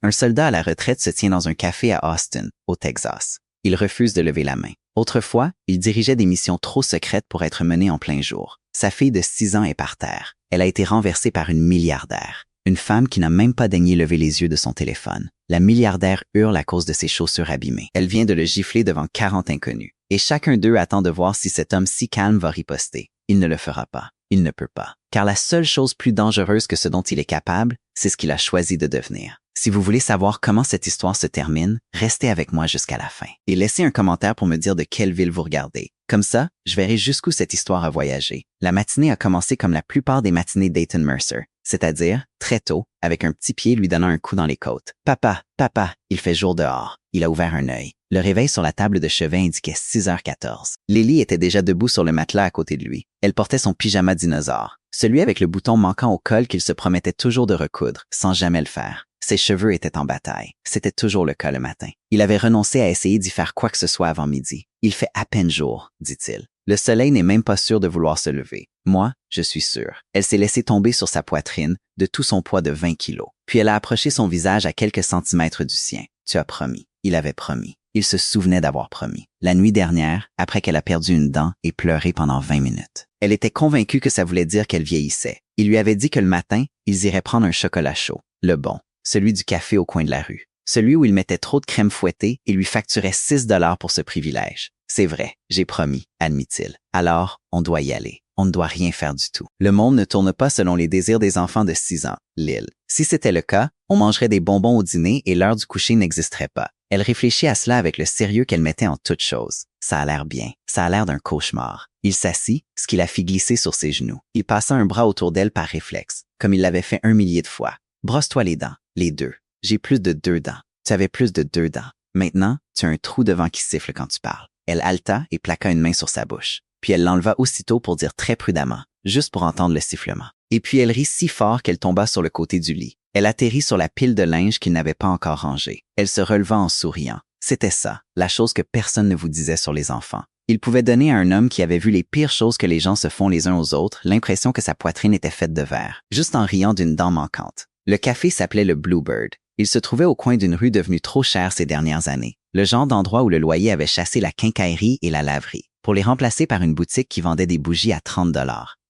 Un soldat à la retraite se tient dans un café à Austin, au Texas. Il refuse de lever la main. Autrefois, il dirigeait des missions trop secrètes pour être menées en plein jour. Sa fille de 6 ans est par terre. Elle a été renversée par une milliardaire. Une femme qui n'a même pas daigné lever les yeux de son téléphone. La milliardaire hurle à cause de ses chaussures abîmées. Elle vient de le gifler devant 40 inconnus. Et chacun d'eux attend de voir si cet homme si calme va riposter. Il ne le fera pas. Il ne peut pas. Car la seule chose plus dangereuse que ce dont il est capable, c'est ce qu'il a choisi de devenir. Si vous voulez savoir comment cette histoire se termine, restez avec moi jusqu'à la fin. Et laissez un commentaire pour me dire de quelle ville vous regardez. Comme ça, je verrai jusqu'où cette histoire a voyagé. La matinée a commencé comme la plupart des matinées d'Eyton Mercer, c'est-à-dire, très tôt, avec un petit pied lui donnant un coup dans les côtes. « Papa, papa, il fait jour dehors. » Il a ouvert un œil. Le réveil sur la table de chevet indiquait 6h14. Lily était déjà debout sur le matelas à côté de lui. Elle portait son pyjama dinosaure, celui avec le bouton manquant au col qu'il se promettait toujours de recoudre, sans jamais le faire. Ses cheveux étaient en bataille. C'était toujours le cas le matin. Il avait renoncé à essayer d'y faire quoi que ce soit avant midi. « Il fait à peine jour, » dit-il. Le soleil n'est même pas sûr de vouloir se lever. Moi, je suis sûr. Elle s'est laissée tomber sur sa poitrine, de tout son poids de 20 kilos. Puis elle a approché son visage à quelques centimètres du sien. Tu as promis. Il avait promis. Il se souvenait d'avoir promis. La nuit dernière, après qu'elle a perdu une dent et pleuré pendant 20 minutes. Elle était convaincue que ça voulait dire qu'elle vieillissait. Il lui avait dit que le matin, ils iraient prendre un chocolat chaud. Le bon. Celui du café au coin de la rue. Celui où il mettait trop de crème fouettée et lui facturait 6 $ pour ce privilège. C'est vrai, j'ai promis, admit-il. Alors, on doit y aller. On ne doit rien faire du tout. Le monde ne tourne pas selon les désirs des enfants de 6 ans, Lil. Si c'était le cas, on mangerait des bonbons au dîner et l'heure du coucher n'existerait pas. Elle réfléchit à cela avec le sérieux qu'elle mettait en toute chose. Ça a l'air bien. Ça a l'air d'un cauchemar. Il s'assit, ce qui la fit glisser sur ses genoux. Il passa un bras autour d'elle par réflexe, comme il l'avait fait 1 millier de fois. Brosse-toi les dents. Les deux. J'ai plus de 2 dents. Tu avais plus de 2 dents. Maintenant, tu as un trou devant qui siffle quand tu parles. Elle haleta et plaqua une main sur sa bouche. Puis elle l'enleva aussitôt pour dire très prudemment, juste pour entendre le sifflement. Et puis elle rit si fort qu'elle tomba sur le côté du lit. Elle atterrit sur la pile de linge qu'il n'avait pas encore rangée. Elle se releva en souriant. C'était ça, la chose que personne ne vous disait sur les enfants. Il pouvait donner à un homme qui avait vu les pires choses que les gens se font les uns aux autres l'impression que sa poitrine était faite de verre, juste en riant d'une dent manquante. Le café s'appelait le Bluebird. Il se trouvait au coin d'une rue devenue trop chère ces dernières années. Le genre d'endroit où le loyer avait chassé la quincaillerie et la laverie, pour les remplacer par une boutique qui vendait des bougies à 30 $.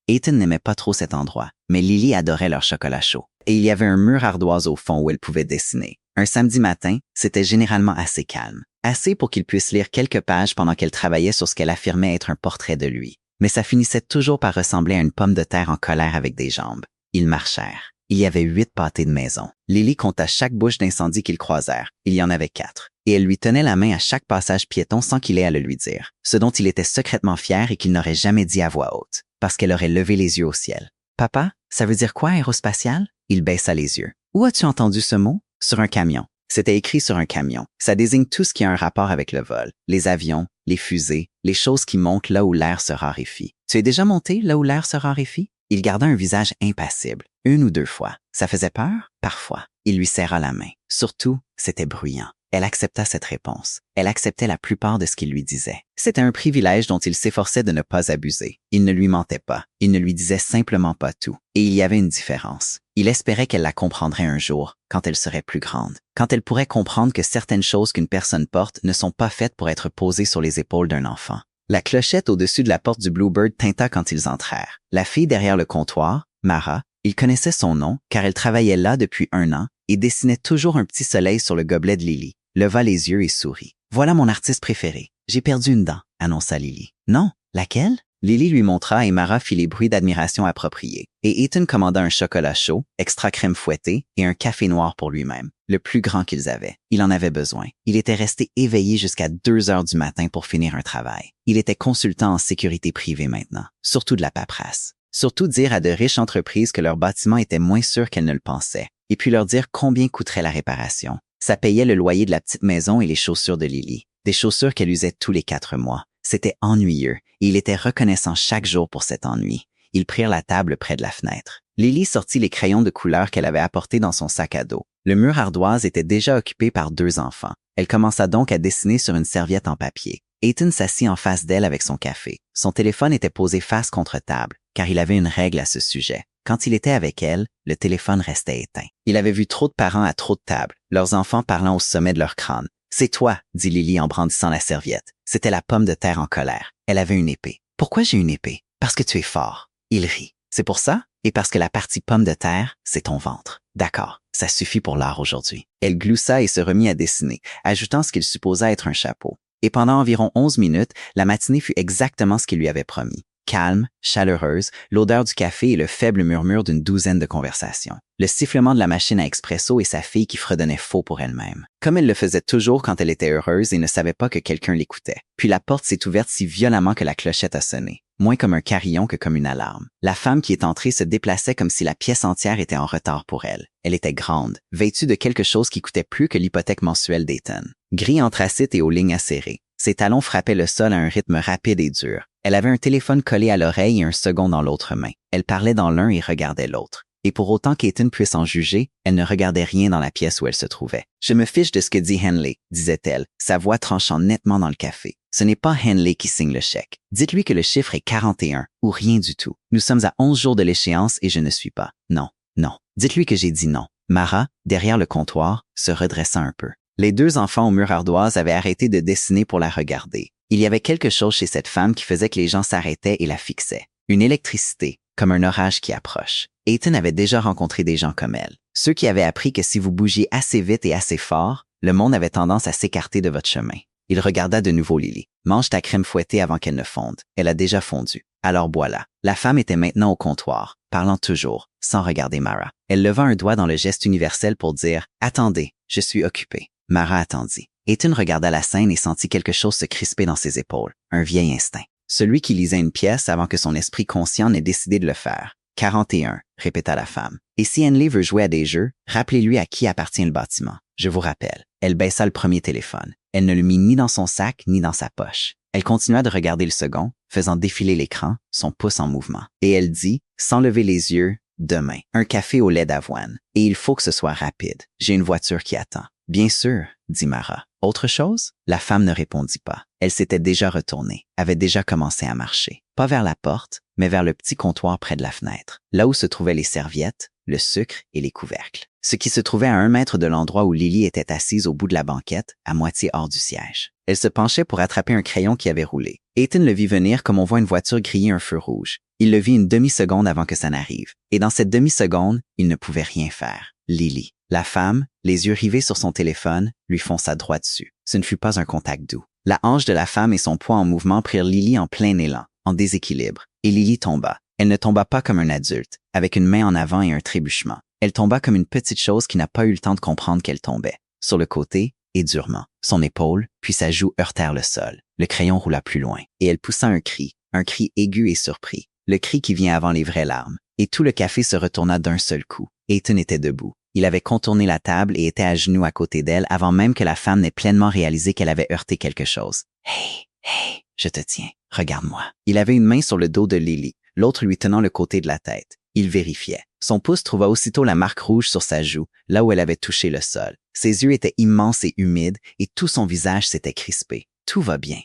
Eyton n'aimait pas trop cet endroit, mais Lily adorait leur chocolat chaud. Et il y avait un mur ardoise au fond où elle pouvait dessiner. Un samedi matin, c'était généralement assez calme. Assez pour qu'il puisse lire quelques pages pendant qu'elle travaillait sur ce qu'elle affirmait être un portrait de lui. Mais ça finissait toujours par ressembler à une pomme de terre en colère avec des jambes. Ils marchèrent. Il y avait 8 pâtés de maison. Lily compta chaque bouche d'incendie qu'ils croisèrent. Il y en avait 4. Et elle lui tenait la main à chaque passage piéton sans qu'il ait à le lui dire. Ce dont il était secrètement fier et qu'il n'aurait jamais dit à voix haute. Parce qu'elle aurait levé les yeux au ciel. « Papa, ça veut dire quoi, aérospatial? » Il baissa les yeux. « Où as-tu entendu ce mot? » « Sur un camion. » C'était écrit sur un camion. Ça désigne tout ce qui a un rapport avec le vol. Les avions, les fusées, les choses qui montent là où l'air se raréfie. Tu es déjà monté là où l'air se raréfie? Il garda un visage impassible, 1 ou 2 fois. Ça faisait peur? Parfois. Il lui serra la main. Surtout, c'était bruyant. Elle accepta cette réponse. Elle acceptait la plupart de ce qu'il lui disait. C'était un privilège dont il s'efforçait de ne pas abuser. Il ne lui mentait pas. Il ne lui disait simplement pas tout. Et il y avait une différence. Il espérait qu'elle la comprendrait un jour, quand elle serait plus grande. Quand elle pourrait comprendre que certaines choses qu'une personne porte ne sont pas faites pour être posées sur les épaules d'un enfant. La clochette au-dessus de la porte du Bluebird tinta quand ils entrèrent. La fille derrière le comptoir, Mara, il connaissait son nom car elle travaillait là depuis 1 an et dessinait toujours un petit soleil sur le gobelet de Lily. Leva les yeux et sourit. « Voilà mon artiste préféré. J'ai perdu une dent, » annonça Lily. « Non, laquelle? » Lily lui montra et Mara fit les bruits d'admiration appropriés. Et Eyton commanda un chocolat chaud, extra crème fouettée et un café noir pour lui-même, le plus grand qu'ils avaient. Il en avait besoin. Il était resté éveillé jusqu'à 2 heures du matin pour finir un travail. Il était consultant en sécurité privée maintenant, surtout de la paperasse. Surtout dire à de riches entreprises que leur bâtiment était moins sûr qu'elles ne le pensaient, et puis leur dire combien coûterait la réparation. Ça payait le loyer de la petite maison et les chaussures de Lily, des chaussures qu'elle usait tous les 4 mois. C'était ennuyeux, et il était reconnaissant chaque jour pour cet ennui. Ils prirent la table près de la fenêtre. Lily sortit les crayons de couleur qu'elle avait apportés dans son sac à dos. Le mur ardoise était déjà occupé par 2 enfants. Elle commença donc à dessiner sur une serviette en papier. Eyton s'assit en face d'elle avec son café. Son téléphone était posé face contre table, car il avait une règle à ce sujet. Quand il était avec elle, le téléphone restait éteint. Il avait vu trop de parents à trop de tables, leurs enfants parlant au sommet de leur crâne. « C'est toi », dit Lily en brandissant la serviette. C'était la pomme de terre en colère. Elle avait une épée. « Pourquoi j'ai une épée? »« Parce que tu es fort. » Il rit. « C'est pour ça? Et parce que la partie pomme de terre, c'est ton ventre. » « D'accord, ça suffit pour l'art aujourd'hui. » Elle gloussa et se remit à dessiner, ajoutant ce qu'il supposa être un chapeau. Et pendant environ 11 minutes, la matinée fut exactement ce qu'il lui avait promis. Calme, chaleureuse, l'odeur du café et le faible murmure d'une douzaine de conversations. Le sifflement de la machine à expresso et sa fille qui fredonnait faux pour elle-même. Comme elle le faisait toujours quand elle était heureuse et ne savait pas que quelqu'un l'écoutait. Puis la porte s'est ouverte si violemment que la clochette a sonné. Moins comme un carillon que comme une alarme. La femme qui est entrée se déplaçait comme si la pièce entière était en retard pour elle. Elle était grande, vêtue de quelque chose qui coûtait plus que l'hypothèque mensuelle d'Ethan. Gris anthracite et aux lignes acérées. Ses talons frappaient le sol à un rythme rapide et dur. Elle avait un téléphone collé à l'oreille et un second dans l'autre main. Elle parlait dans l'un et regardait l'autre. Et pour autant qu'Ethan puisse en juger, elle ne regardait rien dans la pièce où elle se trouvait. « Je me fiche de ce que dit Henley », disait-elle, sa voix tranchant nettement dans le café. « Ce n'est pas Henley qui signe le chèque. Dites-lui que le chiffre est 41 ou rien du tout. Nous sommes à 11 jours de l'échéance et je ne suis pas. Non, non. Dites-lui que j'ai dit non. » Mara, derrière le comptoir, se redressa un peu. Les deux enfants aux murs ardoises avaient arrêté de dessiner pour la regarder. Il y avait quelque chose chez cette femme qui faisait que les gens s'arrêtaient et la fixaient. Une électricité, comme un orage qui approche. Ethan avait déjà rencontré des gens comme elle. Ceux qui avaient appris que si vous bougiez assez vite et assez fort, le monde avait tendance à s'écarter de votre chemin. Il regarda de nouveau Lily. « Mange ta crème fouettée avant qu'elle ne fonde. Elle a déjà fondu. » Alors voilà. La femme était maintenant au comptoir, parlant toujours, sans regarder Mara. Elle leva un doigt dans le geste universel pour dire « Attendez, je suis occupée. » Mara attendit. Ethan regarda la scène et sentit quelque chose se crisper dans ses épaules, un vieil instinct. Celui qui lisait une pièce avant que son esprit conscient n'ait décidé de le faire. 41, répéta la femme. Et si Henley veut jouer à des jeux, rappelez-lui à qui appartient le bâtiment. Je vous rappelle. Elle baissa le premier téléphone. Elle ne le mit ni dans son sac ni dans sa poche. Elle continua de regarder le second, faisant défiler l'écran, son pouce en mouvement. Et elle dit, sans lever les yeux, demain, un café au lait d'avoine. Et il faut que ce soit rapide. J'ai une voiture qui attend. Bien sûr, dit Mara. Autre chose? La femme ne répondit pas. Elle s'était déjà retournée, avait déjà commencé à marcher. Pas vers la porte, mais vers le petit comptoir près de la fenêtre, là où se trouvaient les serviettes, le sucre et les couvercles. Ce qui se trouvait à 1 mètre de l'endroit où Lily était assise au bout de la banquette, à moitié hors du siège. Elle se penchait pour attraper un crayon qui avait roulé. Ethan le vit venir comme on voit une voiture griller un feu rouge. Il le vit une demi-seconde avant que ça n'arrive. Et dans cette demi-seconde, il ne pouvait rien faire. Lily. La femme, les yeux rivés sur son téléphone, lui fonça droit dessus. Ce ne fut pas un contact doux. La hanche de la femme et son poids en mouvement prirent Lily en plein élan, en déséquilibre. Et Lily tomba. Elle ne tomba pas comme un adulte, avec une main en avant et un trébuchement. Elle tomba comme une petite chose qui n'a pas eu le temps de comprendre qu'elle tombait. Sur le côté, et durement. Son épaule, puis sa joue heurtèrent le sol. Le crayon roula plus loin. Et elle poussa un cri aigu et surpris. Le cri qui vient avant les vraies larmes. Et tout le café se retourna d'un seul coup. Ethan était debout. Il avait contourné la table et était à genoux à côté d'elle avant même que la femme n'ait pleinement réalisé qu'elle avait heurté quelque chose. « Hey, hey, je te tiens. Regarde-moi. » Il avait une main sur le dos de Lily, l'autre lui tenant le côté de la tête. Il vérifiait. Son pouce trouva aussitôt la marque rouge sur sa joue, là où elle avait touché le sol. Ses yeux étaient immenses et humides et tout son visage s'était crispé. « Tout va bien,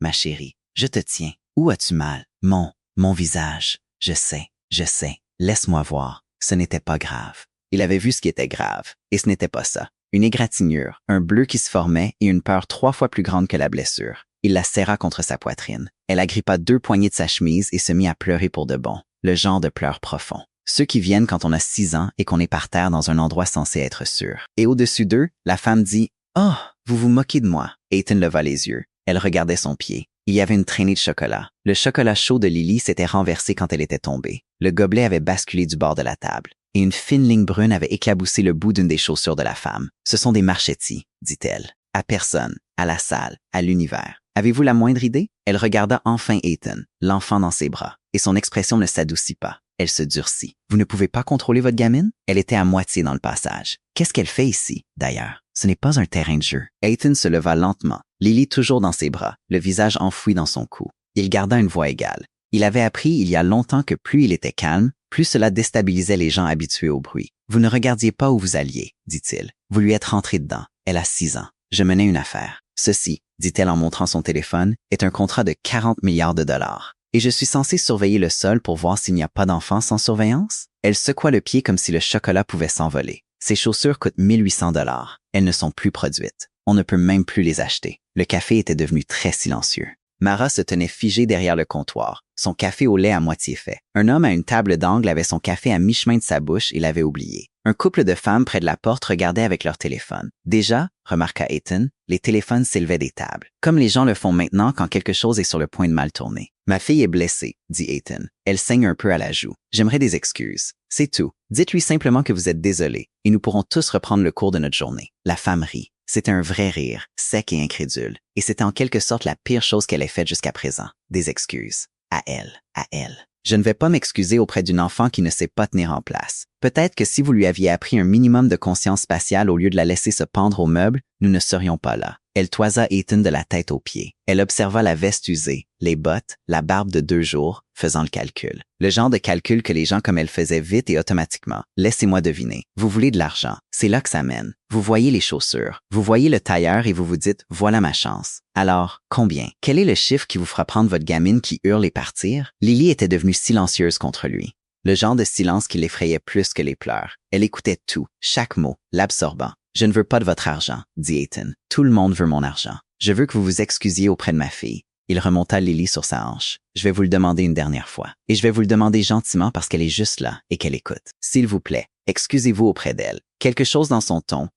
ma chérie. Je te tiens. Où as-tu mal? »« Mon visage. Je sais. Laisse-moi voir. Ce n'était pas grave. » Il avait vu ce qui était grave, et ce n'était pas ça. Une égratignure, un bleu qui se formait et une peur 3 fois plus grande que la blessure. Il la serra contre sa poitrine. Elle agrippa 2 poignées de sa chemise et se mit à pleurer pour de bon. Le genre de pleurs profonds. Ceux qui viennent quand on a 6 ans et qu'on est par terre dans un endroit censé être sûr. Et au-dessus d'eux, la femme dit « Oh, vous vous moquez de moi. » Ethan leva les yeux. Elle regardait son pied. Il y avait une traînée de chocolat. Le chocolat chaud de Lily s'était renversé quand elle était tombée. Le gobelet avait basculé du bord de la table. Et une fine ligne brune avait éclaboussé le bout d'une des chaussures de la femme. « Ce sont des marchettis, » dit-elle. « À personne, à la salle, à l'univers. Avez-vous la moindre idée? » Elle regarda enfin Ethan, l'enfant dans ses bras, et son expression ne s'adoucit pas. Elle se durcit. « Vous ne pouvez pas contrôler votre gamine? » Elle était à moitié dans le passage. « Qu'est-ce qu'elle fait ici, d'ailleurs? Ce n'est pas un terrain de jeu. » Ethan se leva lentement, Lily toujours dans ses bras, le visage enfoui dans son cou. Il garda une voix égale. Il avait appris il y a longtemps que plus il était calme, plus cela déstabilisait les gens habitués au bruit. « Vous ne regardiez pas où vous alliez, » dit-il. « Vous lui êtes rentré dedans. Elle a 6 ans. Je menais une affaire. Ceci, dit-elle en montrant son téléphone, est un contrat de 40 milliards de dollars. » Et je suis censé surveiller le sol pour voir s'il n'y a pas d'enfants sans surveillance? Elle secoua le pied comme si le chocolat pouvait s'envoler. Ces chaussures coûtent 1800 $. Elles ne sont plus produites. On ne peut même plus les acheter. Le café était devenu très silencieux. Mara se tenait figée derrière le comptoir, son café au lait à moitié fait. Un homme à une table d'angle avait son café à mi-chemin de sa bouche et l'avait oublié. Un couple de femmes près de la porte regardait avec leur téléphone. Déjà, remarqua Ethan, les téléphones s'élevaient des tables, comme les gens le font maintenant quand quelque chose est sur le point de mal tourner. Ma fille est blessée, dit Ethan. Elle saigne un peu à la joue. J'aimerais des excuses. C'est tout. Dites-lui simplement que vous êtes désolé et nous pourrons tous reprendre le cours de notre journée. La femme rit. C'était un vrai rire, sec et incrédule, et c'était en quelque sorte la pire chose qu'elle ait faite jusqu'à présent. Des excuses. À elle, à elle. Je ne vais pas m'excuser auprès d'une enfant qui ne sait pas tenir en place. Peut-être que si vous lui aviez appris un minimum de conscience spatiale au lieu de la laisser se pendre au meuble, nous ne serions pas là. Elle toisa Ethan de la tête aux pieds. Elle observa la veste usée, les bottes, la barbe de 2 jours, faisant le calcul. Le genre de calcul que les gens comme elle faisaient vite et automatiquement. Laissez-moi deviner. Vous voulez de l'argent. C'est là que ça mène. Vous voyez les chaussures. Vous voyez le tailleur et vous vous dites, voilà ma chance. Alors, combien? Quel est le chiffre qui vous fera prendre votre gamine qui hurle et partir? Lily était devenue silencieuse contre lui. Le genre de silence qui l'effrayait plus que les pleurs. Elle écoutait tout, chaque mot, l'absorbant. Je ne veux pas de votre argent, dit Ethan. Tout le monde veut mon argent. Je veux que vous vous excusiez auprès de ma fille. Il remonta Lily sur sa hanche. Je vais vous le demander une dernière fois. Et je vais vous le demander gentiment parce qu'elle est juste là et qu'elle écoute. S'il vous plaît, excusez-vous auprès d'elle. Quelque chose dans son ton,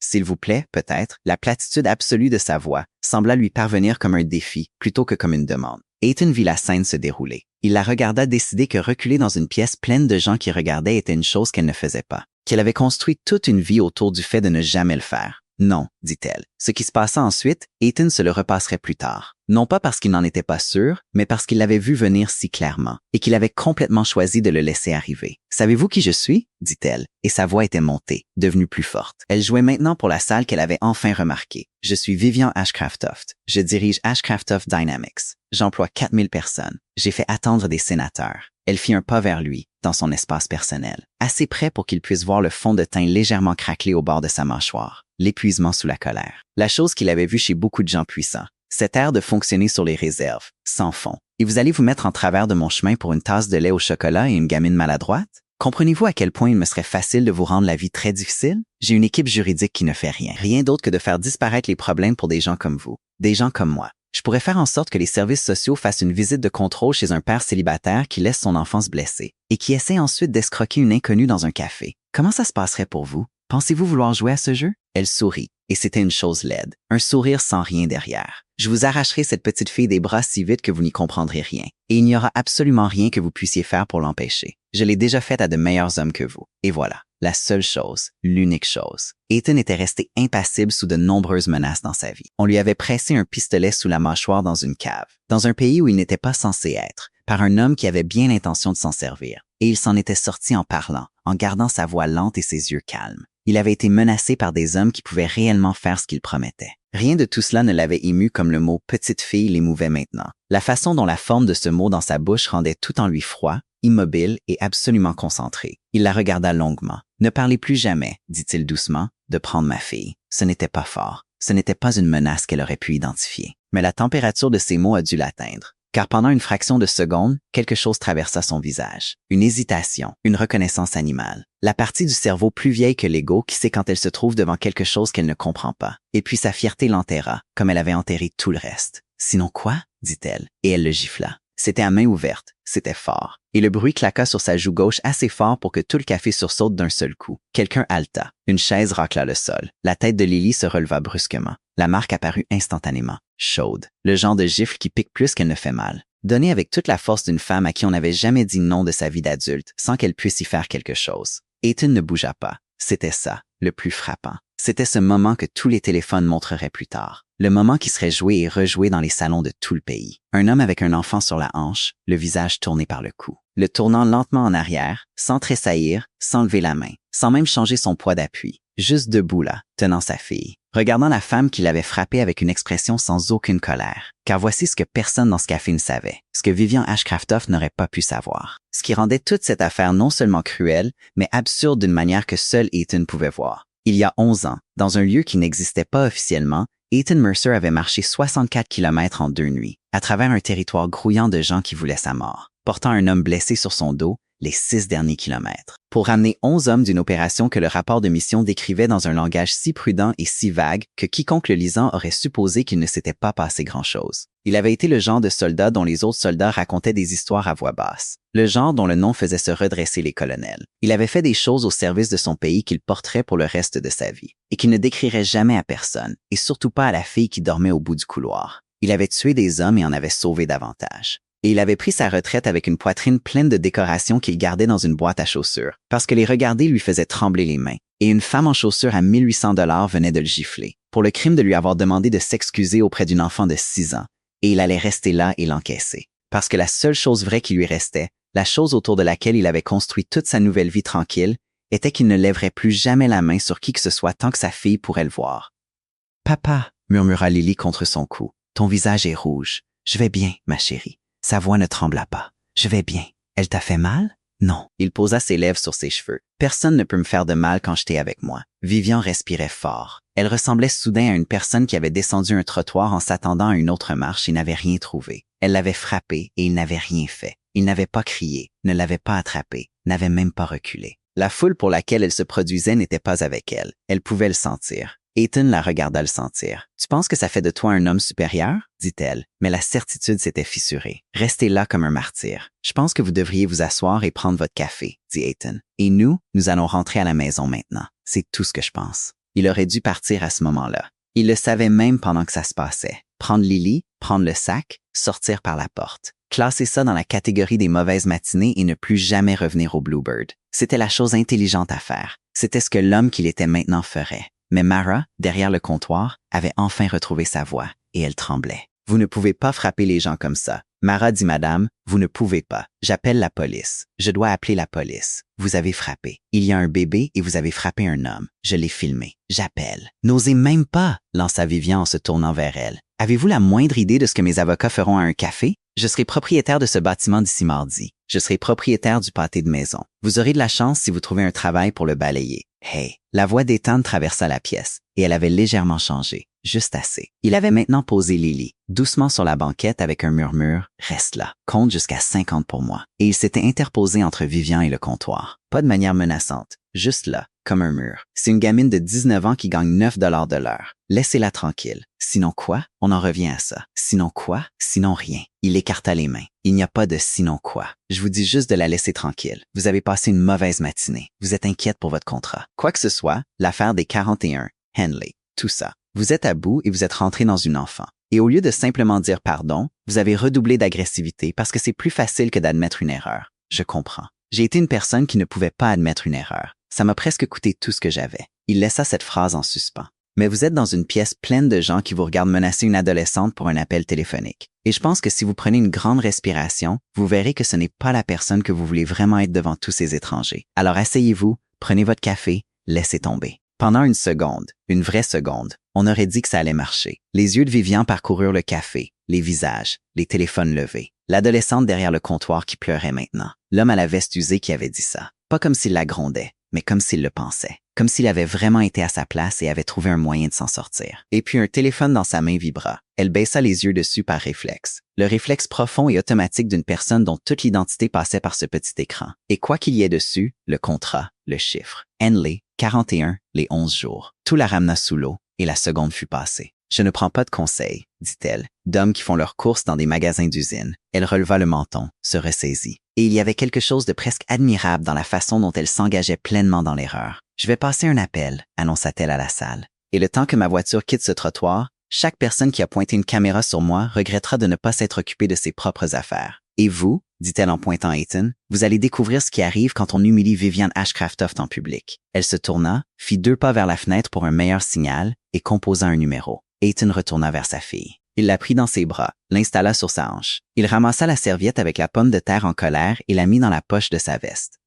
s'il vous plaît, peut-être, la platitude absolue de sa voix, sembla lui parvenir comme un défi plutôt que comme une demande. Ethan vit la scène se dérouler. Il la regarda décider que reculer dans une pièce pleine de gens qui regardaient était une chose qu'elle ne faisait pas. Qu'elle avait construit toute une vie autour du fait de ne jamais le faire. Non, dit-elle. Ce qui se passa ensuite, Ethan se le repasserait plus tard. Non pas parce qu'il n'en était pas sûr, mais parce qu'il l'avait vu venir si clairement, et qu'il avait complètement choisi de le laisser arriver. « Savez-vous qui je suis? » dit-elle, et sa voix était montée, devenue plus forte. Elle jouait maintenant pour la salle qu'elle avait enfin remarquée. « Je suis Vivian Ashcraft-Toft. Je dirige Ashcraft-Toft Dynamics. J'emploie 4000 personnes. J'ai fait attendre des sénateurs. » Elle fit un pas vers lui, dans son espace personnel, assez près pour qu'il puisse voir le fond de teint légèrement craquelé au bord de sa mâchoire, l'épuisement sous la colère. La chose qu'il avait vue chez beaucoup de gens puissants, cet air de fonctionner sur les réserves, sans fond. Et vous allez vous mettre en travers de mon chemin pour une tasse de lait au chocolat et une gamine maladroite? Comprenez-vous à quel point il me serait facile de vous rendre la vie très difficile? J'ai une équipe juridique qui ne fait rien. Rien d'autre que de faire disparaître les problèmes pour des gens comme vous, des gens comme moi. Je pourrais faire en sorte que les services sociaux fassent une visite de contrôle chez un père célibataire qui laisse son enfant se blesser et qui essaie ensuite d'escroquer une inconnue dans un café. Comment ça se passerait pour vous? Pensez-vous vouloir jouer à ce jeu? Elle sourit, et c'était une chose laide, un sourire sans rien derrière. Je vous arracherai cette petite fille des bras si vite que vous n'y comprendrez rien, et il n'y aura absolument rien que vous puissiez faire pour l'empêcher. Je l'ai déjà faite à de meilleurs hommes que vous, et voilà. La seule chose, l'unique chose. Ethan était resté impassible sous de nombreuses menaces dans sa vie. On lui avait pressé un pistolet sous la mâchoire dans une cave, dans un pays où il n'était pas censé être, par un homme qui avait bien l'intention de s'en servir. Et il s'en était sorti en parlant, en gardant sa voix lente et ses yeux calmes. Il avait été menacé par des hommes qui pouvaient réellement faire ce qu'ils promettaient. Rien de tout cela ne l'avait ému comme le mot « petite fille » l'émouvait maintenant. La façon dont la forme de ce mot dans sa bouche rendait tout en lui froid, immobile et absolument concentré. Il la regarda longuement. « Ne parlez plus jamais, dit-il doucement, de prendre ma fille. » Ce n'était pas fort. Ce n'était pas une menace qu'elle aurait pu identifier. Mais la température de ses mots a dû l'atteindre. Car pendant une fraction de seconde, quelque chose traversa son visage. Une hésitation, une reconnaissance animale. La partie du cerveau plus vieille que l'ego qui sait quand elle se trouve devant quelque chose qu'elle ne comprend pas. Et puis sa fierté l'enterra, comme elle avait enterré tout le reste. « Sinon quoi? » dit-elle, et elle le gifla. C'était à main ouverte, c'était fort. Et le bruit claqua sur sa joue gauche assez fort pour que tout le café sursaute d'un seul coup. Quelqu'un haleta. Une chaise racla le sol. La tête de Lily se releva brusquement. La marque apparut instantanément. Chaude. Le genre de gifle qui pique plus qu'elle ne fait mal. Donnée avec toute la force d'une femme à qui on n'avait jamais dit non de sa vie d'adulte, sans qu'elle puisse y faire quelque chose. Ethan ne bougea pas. C'était ça, le plus frappant. C'était ce moment que tous les téléphones montreraient plus tard. Le moment qui serait joué et rejoué dans les salons de tout le pays. Un homme avec un enfant sur la hanche, le visage tourné par le cou. Le tournant lentement en arrière, sans tressaillir, sans lever la main, sans même changer son poids d'appui. Juste debout là, tenant sa fille. Regardant la femme qui l'avait frappé avec une expression sans aucune colère. Car voici ce que personne dans ce café ne savait. Ce que Vivian Ashcraft-Toft n'aurait pas pu savoir. Ce qui rendait toute cette affaire non seulement cruelle, mais absurde d'une manière que seul Ethan pouvait voir. Il y a 11 ans, dans un lieu qui n'existait pas officiellement, Ethan Mercer avait marché 64 km en 2 nuits, à travers un territoire grouillant de gens qui voulaient sa mort, portant un homme blessé sur son dos les 6 derniers kilomètres, pour ramener 11 hommes d'une opération que le rapport de mission décrivait dans un langage si prudent et si vague que quiconque le lisant aurait supposé qu'il ne s'était pas passé grand-chose. Il avait été le genre de soldat dont les autres soldats racontaient des histoires à voix basse, le genre dont le nom faisait se redresser les colonels. Il avait fait des choses au service de son pays qu'il porterait pour le reste de sa vie, et qu'il ne décrirait jamais à personne, et surtout pas à la fille qui dormait au bout du couloir. Il avait tué des hommes et en avait sauvé davantage. Et il avait pris sa retraite avec une poitrine pleine de décorations qu'il gardait dans une boîte à chaussures, parce que les regarder lui faisaient trembler les mains. Et une femme en chaussures à 1800 $ venait de le gifler, pour le crime de lui avoir demandé de s'excuser auprès d'une enfant de 6 ans. Et il allait rester là et l'encaisser. Parce que la seule chose vraie qui lui restait, la chose autour de laquelle il avait construit toute sa nouvelle vie tranquille, était qu'il ne lèverait plus jamais la main sur qui que ce soit tant que sa fille pourrait le voir. « Papa, » murmura Lily contre son cou, « ton visage est rouge. Je vais bien, ma chérie. » Sa voix ne trembla pas. « Je vais bien. Elle t'a fait mal? » « Non. » Il posa ses lèvres sur ses cheveux. « Personne ne peut me faire de mal quand j'étais avec moi. » Vivian respirait fort. Elle ressemblait soudain à une personne qui avait descendu un trottoir en s'attendant à une autre marche et n'avait rien trouvé. Elle l'avait frappé et il n'avait rien fait. Il n'avait pas crié, ne l'avait pas attrapé, n'avait même pas reculé. La foule pour laquelle elle se produisait n'était pas avec elle. Elle pouvait le sentir. Ethan la regarda le sentir. « Tu penses que ça fait de toi un homme supérieur? » dit-elle, mais la certitude s'était fissurée. « Restez là comme un martyr. Je pense que vous devriez vous asseoir et prendre votre café, » dit Ethan. « Et nous allons rentrer à la maison maintenant. C'est tout ce que je pense. » Il aurait dû partir à ce moment-là. Il le savait même pendant que ça se passait. Prendre Lily, prendre le sac, sortir par la porte. Classer ça dans la catégorie des mauvaises matinées et ne plus jamais revenir au Bluebird. C'était la chose intelligente à faire. C'était ce que l'homme qu'il était maintenant ferait. Mais Mara, derrière le comptoir, avait enfin retrouvé sa voix, et elle tremblait. « Vous ne pouvez pas frapper les gens comme ça. » Mara dit « Madame, vous ne pouvez pas. J'appelle la police. Je dois appeler la police. Vous avez frappé. Il y a un bébé et vous avez frappé un homme. Je l'ai filmé. J'appelle. »« N'osez même pas !» lança Vivian en se tournant vers elle. « Avez-vous la moindre idée de ce que mes avocats feront à un café? Je serai propriétaire de ce bâtiment d'ici mardi. Je serai propriétaire du pâté de maison. Vous aurez de la chance si vous trouvez un travail pour le balayer. » Hey! La voix d'Ethan traversa la pièce, et elle avait légèrement changé, juste assez. Il avait maintenant posé Lily, doucement sur la banquette avec un murmure « Reste là, compte jusqu'à 50 pour moi ». Et il s'était interposé entre Vivian et le comptoir. Pas de manière menaçante, juste là, comme un mur. C'est une gamine de 19 ans qui gagne 9 $ de l'heure. Laissez-la tranquille. Sinon quoi? On en revient à ça. Sinon quoi? Sinon rien. Il écarta les mains. Il n'y a pas de sinon quoi. Je vous dis juste de la laisser tranquille. Vous avez passé une mauvaise matinée. Vous êtes inquiète pour votre contrat. Quoi que ce soit, l'affaire des 41, Henley, tout ça. Vous êtes à bout et vous êtes rentré dans une enfant. Et au lieu de simplement dire pardon, vous avez redoublé d'agressivité parce que c'est plus facile que d'admettre une erreur. Je comprends. J'ai été une personne qui ne pouvait pas admettre une erreur. Ça m'a presque coûté tout ce que j'avais. Il laissa cette phrase en suspens. Mais vous êtes dans une pièce pleine de gens qui vous regardent menacer une adolescente pour un appel téléphonique. Et je pense que si vous prenez une grande respiration, vous verrez que ce n'est pas la personne que vous voulez vraiment être devant tous ces étrangers. Alors asseyez-vous, prenez votre café, laissez tomber. Pendant une seconde, une vraie seconde, on aurait dit que ça allait marcher. Les yeux de Vivian parcoururent le café, les visages, les téléphones levés. L'adolescente derrière le comptoir qui pleurait maintenant. L'homme à la veste usée qui avait dit ça. Pas comme s'il la grondait, mais comme s'il le pensait. Comme s'il avait vraiment été à sa place et avait trouvé un moyen de s'en sortir. Et puis un téléphone dans sa main vibra. Elle baissa les yeux dessus par réflexe. Le réflexe profond et automatique d'une personne dont toute l'identité passait par ce petit écran. Et quoi qu'il y ait dessus, le contrat, le chiffre. Henley, 41, les 11 jours. Tout la ramena sous l'eau et la seconde fut passée. « Je ne prends pas de conseils, » dit-elle, d'hommes qui font leurs courses dans des magasins d'usine. Elle releva le menton, se ressaisit. Et il y avait quelque chose de presque admirable dans la façon dont elle s'engageait pleinement dans l'erreur. « Je vais passer un appel, » annonça-t-elle à la salle. « Et le temps que ma voiture quitte ce trottoir, chaque personne qui a pointé une caméra sur moi regrettera de ne pas s'être occupée de ses propres affaires. Et vous, » dit-elle en pointant à Ethan, « vous allez découvrir ce qui arrive quand on humilie Vivian Ashcraftoft en public. » Elle se tourna, fit 2 pas vers la fenêtre pour un meilleur signal et composa un numéro. Ethan retourna vers sa fille. Il la prit dans ses bras, l'installa sur sa hanche. Il ramassa la serviette avec la pomme de terre en colère et la mit dans la poche de sa veste.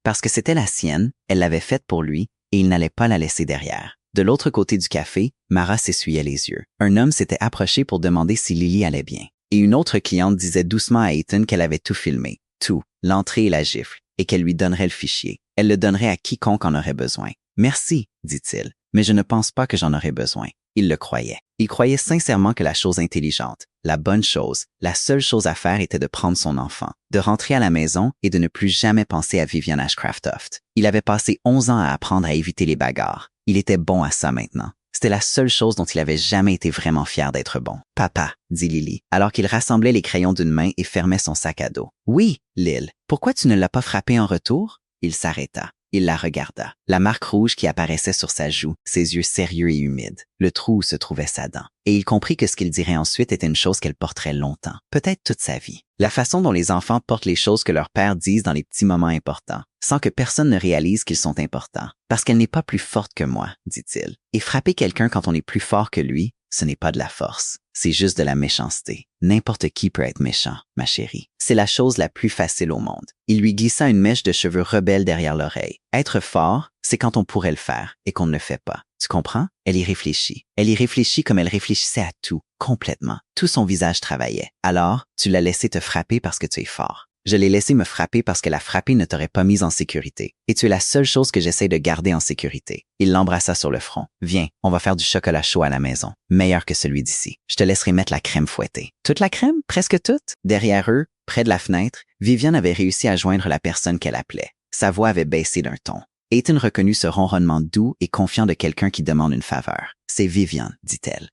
Parce que c'était la sienne, elle l'avait faite pour lui et il n'allait pas la laisser derrière. De l'autre côté du café, Mara s'essuyait les yeux. Un homme s'était approché pour demander si Lily allait bien. Et une autre cliente disait doucement à Ethan qu'elle avait tout filmé, tout, l'entrée et la gifle, et qu'elle lui donnerait le fichier. Elle le donnerait à quiconque en aurait besoin. « Merci », dit-il. mais je ne pense pas que j'en aurais besoin. Il le croyait. Il croyait sincèrement que la chose intelligente, la bonne chose, la seule chose à faire était de prendre son enfant, de rentrer à la maison et de ne plus jamais penser à Vivian Ashcraft-Toft. Il avait passé 11 ans à apprendre à éviter les bagarres. Il était bon à ça maintenant. C'était la seule chose dont il avait jamais été vraiment fier d'être bon. « Papa », dit Lily, alors qu'il rassemblait les crayons d'une main et fermait son sac à dos. « Oui, Lil, pourquoi tu ne l'as pas frappé en retour? » Il s'arrêta. Il la regarda. La marque rouge qui apparaissait sur sa joue, ses yeux sérieux et humides, le trou où se trouvait sa dent. Et il comprit que ce qu'il dirait ensuite était une chose qu'elle porterait longtemps, peut-être toute sa vie. La façon dont les enfants portent les choses que leurs pères disent dans les petits moments importants, sans que personne ne réalise qu'ils sont importants. Parce qu'elle n'est pas plus forte que moi, dit-il. Et frapper quelqu'un quand on est plus fort que lui, ce n'est pas de la force. C'est juste de la méchanceté. N'importe qui peut être méchant, ma chérie. C'est la chose la plus facile au monde. Il lui glissa une mèche de cheveux rebelles derrière l'oreille. Être fort, c'est quand on pourrait le faire et qu'on ne le fait pas. Tu comprends? Elle y réfléchit. Elle y réfléchit comme elle réfléchissait à tout, complètement. Tout son visage travaillait. Alors, tu l'as laissé te frapper parce que tu es fort. Je l'ai laissé me frapper parce que la frapper ne t'aurait pas mise en sécurité. Et tu es la seule chose que j'essaie de garder en sécurité. Il l'embrassa sur le front. Viens, on va faire du chocolat chaud à la maison. Meilleur que celui d'ici. Je te laisserai mettre la crème fouettée. Toute la crème? Presque toute? Derrière eux, près de la fenêtre, Vivian avait réussi à joindre la personne qu'elle appelait. Sa voix avait baissé d'un ton. Ethan reconnut ce ronronnement doux et confiant de quelqu'un qui demande une faveur. « C'est Vivian, dit-elle.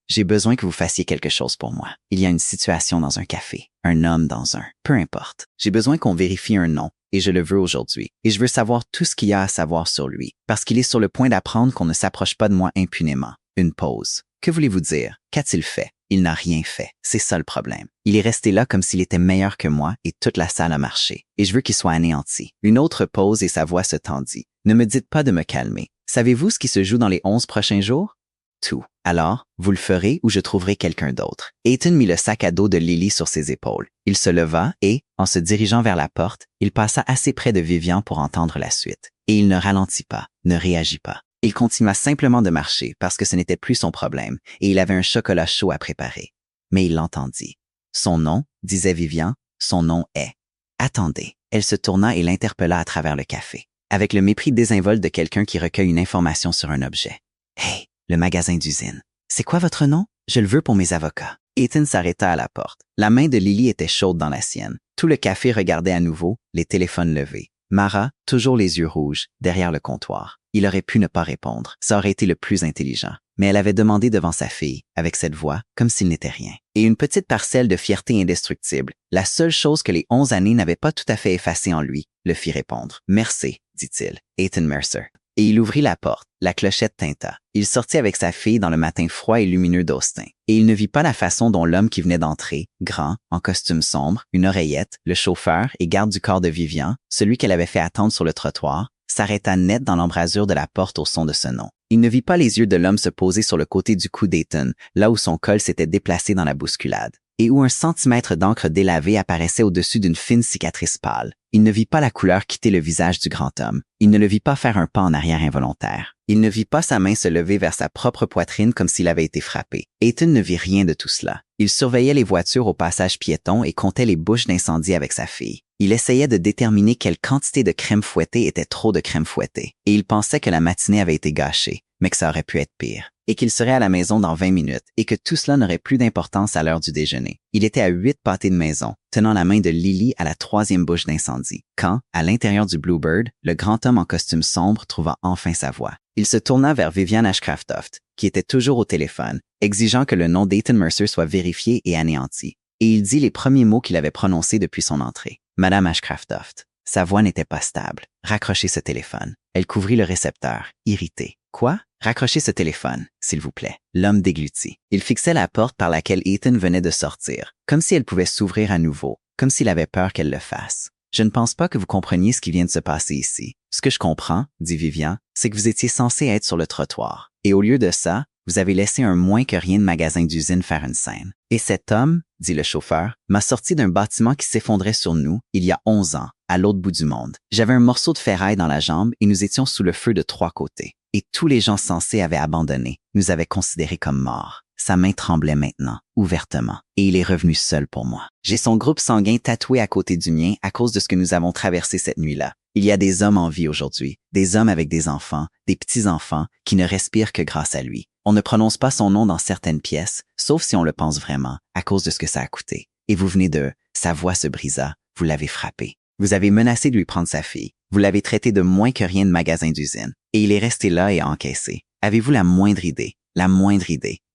J'ai besoin que vous fassiez quelque chose pour moi. Il y a une situation dans un café, un homme dans un, peu importe. J'ai besoin qu'on vérifie un nom, et je le veux aujourd'hui. Et je veux savoir tout ce qu'il y a à savoir sur lui, parce qu'il est sur le point d'apprendre qu'on ne s'approche pas de moi impunément. » Une pause. Que voulez-vous dire? Qu'a-t-il fait? Il n'a rien fait. C'est ça le problème. Il est resté là comme s'il était meilleur que moi et toute la salle a marché. Et je veux qu'il soit anéanti. Une autre pause et sa voix se tendit. Ne me dites pas de me calmer. Savez-vous ce qui se joue dans les 11 prochains jours? Tout. Alors, vous le ferez ou je trouverai quelqu'un d'autre. Ethan mit le sac à dos de Lily sur ses épaules. Il se leva et, en se dirigeant vers la porte, il passa assez près de Vivian pour entendre la suite. Et il ne ralentit pas, ne réagit pas. Il continua simplement de marcher parce que ce n'était plus son problème et il avait un chocolat chaud à préparer. Mais il l'entendit. Son nom, disait Vivian, son nom est. Attendez. Elle se tourna et l'interpella à travers le café, avec le mépris désinvolte de quelqu'un qui recueille une information sur un objet. Hey, le magasin d'usine. C'est quoi votre nom? Je le veux pour mes avocats. Ethan s'arrêta à la porte. La main de Lily était chaude dans la sienne. Tout le café regardait à nouveau, les téléphones levés. Mara, toujours les yeux rouges, derrière le comptoir. Il aurait pu ne pas répondre, ça aurait été le plus intelligent. Mais elle avait demandé devant sa fille, avec cette voix, comme s'il n'était rien. Et une petite parcelle de fierté indestructible, la seule chose que les 11 années n'avaient pas tout à fait effacée en lui, le fit répondre. « Merci », dit-il, Ethan Mercer. Et il ouvrit la porte, la clochette tinta. Il sortit avec sa fille dans le matin froid et lumineux d'Austin. Et il ne vit pas la façon dont l'homme qui venait d'entrer, grand, en costume sombre, une oreillette, le chauffeur et garde du corps de Vivian, celui qu'elle avait fait attendre sur le trottoir, s'arrêta net dans l'embrasure de la porte au son de ce nom. Il ne vit pas les yeux de l'homme se poser sur le côté du cou d'Ethan, là où son col s'était déplacé dans la bousculade, et où un centimètre d'encre délavée apparaissait au-dessus d'une fine cicatrice pâle. Il ne vit pas la couleur quitter le visage du grand homme. Il ne le vit pas faire un pas en arrière involontaire. Il ne vit pas sa main se lever vers sa propre poitrine comme s'il avait été frappé. Ethan ne vit rien de tout cela. Il surveillait les voitures au passage piéton et comptait les bouches d'incendie avec sa fille. Il essayait de déterminer quelle quantité de crème fouettée était trop de crème fouettée. Et il pensait que la matinée avait été gâchée, mais que ça aurait pu être pire. Et qu'il serait à la maison dans 20 minutes et que tout cela n'aurait plus d'importance à l'heure du déjeuner. Il était à 8 pâtés de maison, tenant la main de Lily à la 3e bouche d'incendie, quand, à l'intérieur du Bluebird, le grand homme en costume sombre trouva enfin sa voix. Il se tourna vers Vivian Ashcraft-Toft, qui était toujours au téléphone, exigeant que le nom d'Ethan Mercer soit vérifié et anéanti. Et il dit les premiers mots qu'il avait prononcés depuis son entrée. « Madame Ashcraft-Toft ». Sa voix n'était pas stable. « Raccrochez ce téléphone ». Elle couvrit le récepteur, irritée. « Quoi? Raccrochez ce téléphone, s'il vous plaît. » L'homme déglutit. Il fixait la porte par laquelle Ethan venait de sortir, comme si elle pouvait s'ouvrir à nouveau, comme s'il avait peur qu'elle le fasse. « Je ne pense pas que vous compreniez ce qui vient de se passer ici. Ce que je comprends, dit Vivian, c'est que vous étiez censé être sur le trottoir. Et au lieu de ça, vous avez laissé un moins que rien de magasin d'usine faire une scène. Et cet homme, dit le chauffeur, m'a sorti d'un bâtiment qui s'effondrait sur nous il y a 11 ans, à l'autre bout du monde. J'avais un morceau de ferraille dans la jambe et nous étions sous le feu de 3 côtés. Et tous les gens censés avaient abandonné, nous avaient considérés comme morts. Sa main tremblait maintenant, ouvertement, et il est revenu seul pour moi. J'ai son groupe sanguin tatoué à côté du mien à cause de ce que nous avons traversé cette nuit-là. Il y a des hommes en vie aujourd'hui, des hommes avec des enfants, des petits-enfants, qui ne respirent que grâce à lui. On ne prononce pas son nom dans certaines pièces, sauf si on le pense vraiment, à cause de ce que ça a coûté. Et vous venez de « sa voix se brisa », vous l'avez frappé. Vous avez menacé de lui prendre sa fille. Vous l'avez traité de moins que rien de magasin d'usine. Et il est resté là et a encaissé. Avez-vous la moindre idée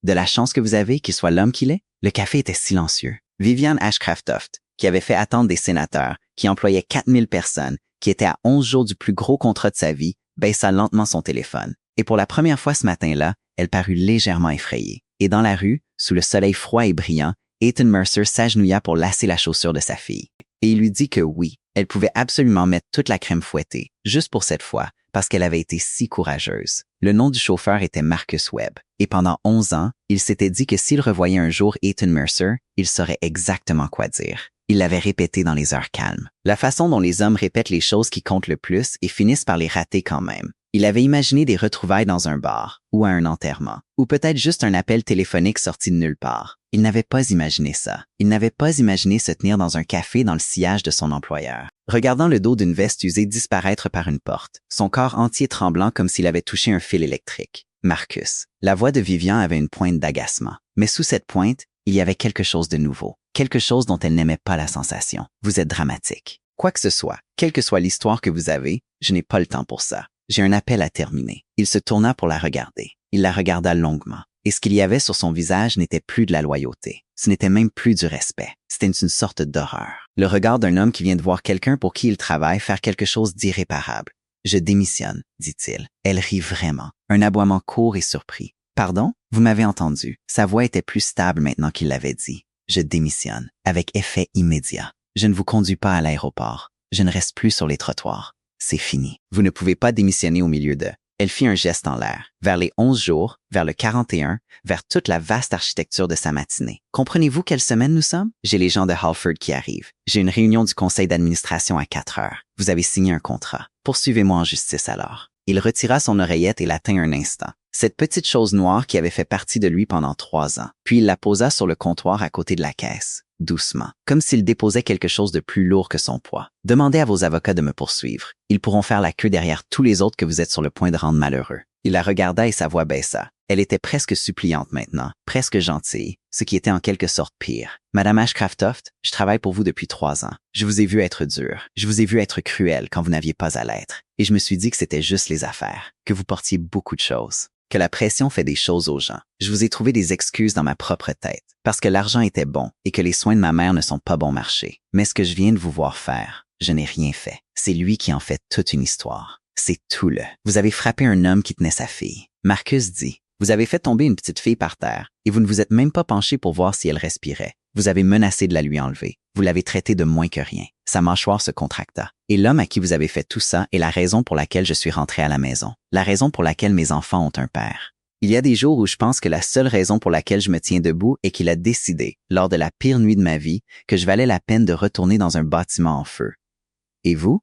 de la chance que vous avez qu'il soit l'homme qu'il est? Le café était silencieux. Vivian Ashcraft-Toft, qui avait fait attendre des sénateurs, qui employait 4000 personnes, qui était à 11 jours du plus gros contrat de sa vie, baissa lentement son téléphone. Et pour la première fois ce matin-là, elle parut légèrement effrayée. Et dans la rue, sous le soleil froid et brillant, Ethan Mercer s'agenouilla pour lasser la chaussure de sa fille. Et il lui dit que oui, elle pouvait absolument mettre toute la crème fouettée, juste pour cette fois, parce qu'elle avait été si courageuse. Le nom du chauffeur était Marcus Webb, et pendant 11 ans, il s'était dit que s'il revoyait un jour Ethan Mercer, il saurait exactement quoi dire. Il l'avait répété dans les heures calmes. La façon dont les hommes répètent les choses qui comptent le plus et finissent par les rater quand même. Il avait imaginé des retrouvailles dans un bar, ou à un enterrement, ou peut-être juste un appel téléphonique sorti de nulle part. Il n'avait pas imaginé ça. Il n'avait pas imaginé se tenir dans un café dans le sillage de son employeur, regardant le dos d'une veste usée disparaître par une porte, son corps entier tremblant comme s'il avait touché un fil électrique. Marcus. La voix de Vivian avait une pointe d'agacement. Mais sous cette pointe, il y avait quelque chose de nouveau. Quelque chose dont elle n'aimait pas la sensation. Vous êtes dramatique. Quoi que ce soit, quelle que soit l'histoire que vous avez, je n'ai pas le temps pour ça. J'ai un appel à terminer. Il se tourna pour la regarder. Il la regarda longuement. Et ce qu'il y avait sur son visage n'était plus de la loyauté. Ce n'était même plus du respect. C'était une sorte d'horreur. Le regard d'un homme qui vient de voir quelqu'un pour qui il travaille faire quelque chose d'irréparable. Je démissionne, dit-il. Elle rit vraiment. Un aboiement court et surpris. Pardon? Vous m'avez entendu. Sa voix était plus stable maintenant qu'il l'avait dit. Je démissionne, avec effet immédiat. Je ne vous conduis pas à l'aéroport. Je ne reste plus sur les trottoirs. C'est fini. Vous ne pouvez pas démissionner au milieu de... Elle fit un geste en l'air, vers les 11 jours, vers le 41, vers toute la vaste architecture de sa matinée. Comprenez-vous quelle semaine nous sommes? J'ai les gens de Halford qui arrivent. J'ai une réunion du conseil d'administration à 4 heures. Vous avez signé un contrat. Poursuivez-moi en justice alors. Il retira son oreillette et la tint un instant. Cette petite chose noire qui avait fait partie de lui pendant 3 ans. Puis il la posa sur le comptoir à côté de la caisse, doucement, comme s'il déposait quelque chose de plus lourd que son poids. Demandez à vos avocats de me poursuivre. Ils pourront faire la queue derrière tous les autres que vous êtes sur le point de rendre malheureux. Il la regarda et sa voix baissa. Elle était presque suppliante maintenant, presque gentille, ce qui était en quelque sorte pire. Madame Ashcraft-Toft, je travaille pour vous depuis 3 ans. Je vous ai vu être dur. Je vous ai vu être cruel quand vous n'aviez pas à l'être. Et je me suis dit que c'était juste les affaires, que vous portiez beaucoup de choses, que la pression fait des choses aux gens. Je vous ai trouvé des excuses dans ma propre tête, parce que l'argent était bon et que les soins de ma mère ne sont pas bon marché. Mais ce que je viens de vous voir faire, je n'ai rien fait. C'est lui qui en fait toute une histoire. C'est tout le. Vous avez frappé un homme qui tenait sa fille. Marcus dit. Vous avez fait tomber une petite fille par terre et vous ne vous êtes même pas penché pour voir si elle respirait. Vous avez menacé de la lui enlever. Vous l'avez traité de moins que rien. Sa mâchoire se contracta. Et l'homme à qui vous avez fait tout ça est la raison pour laquelle je suis rentré à la maison. La raison pour laquelle mes enfants ont un père. Il y a des jours où je pense que la seule raison pour laquelle je me tiens debout est qu'il a décidé, lors de la pire nuit de ma vie, que je valais la peine de retourner dans un bâtiment en feu. Et vous?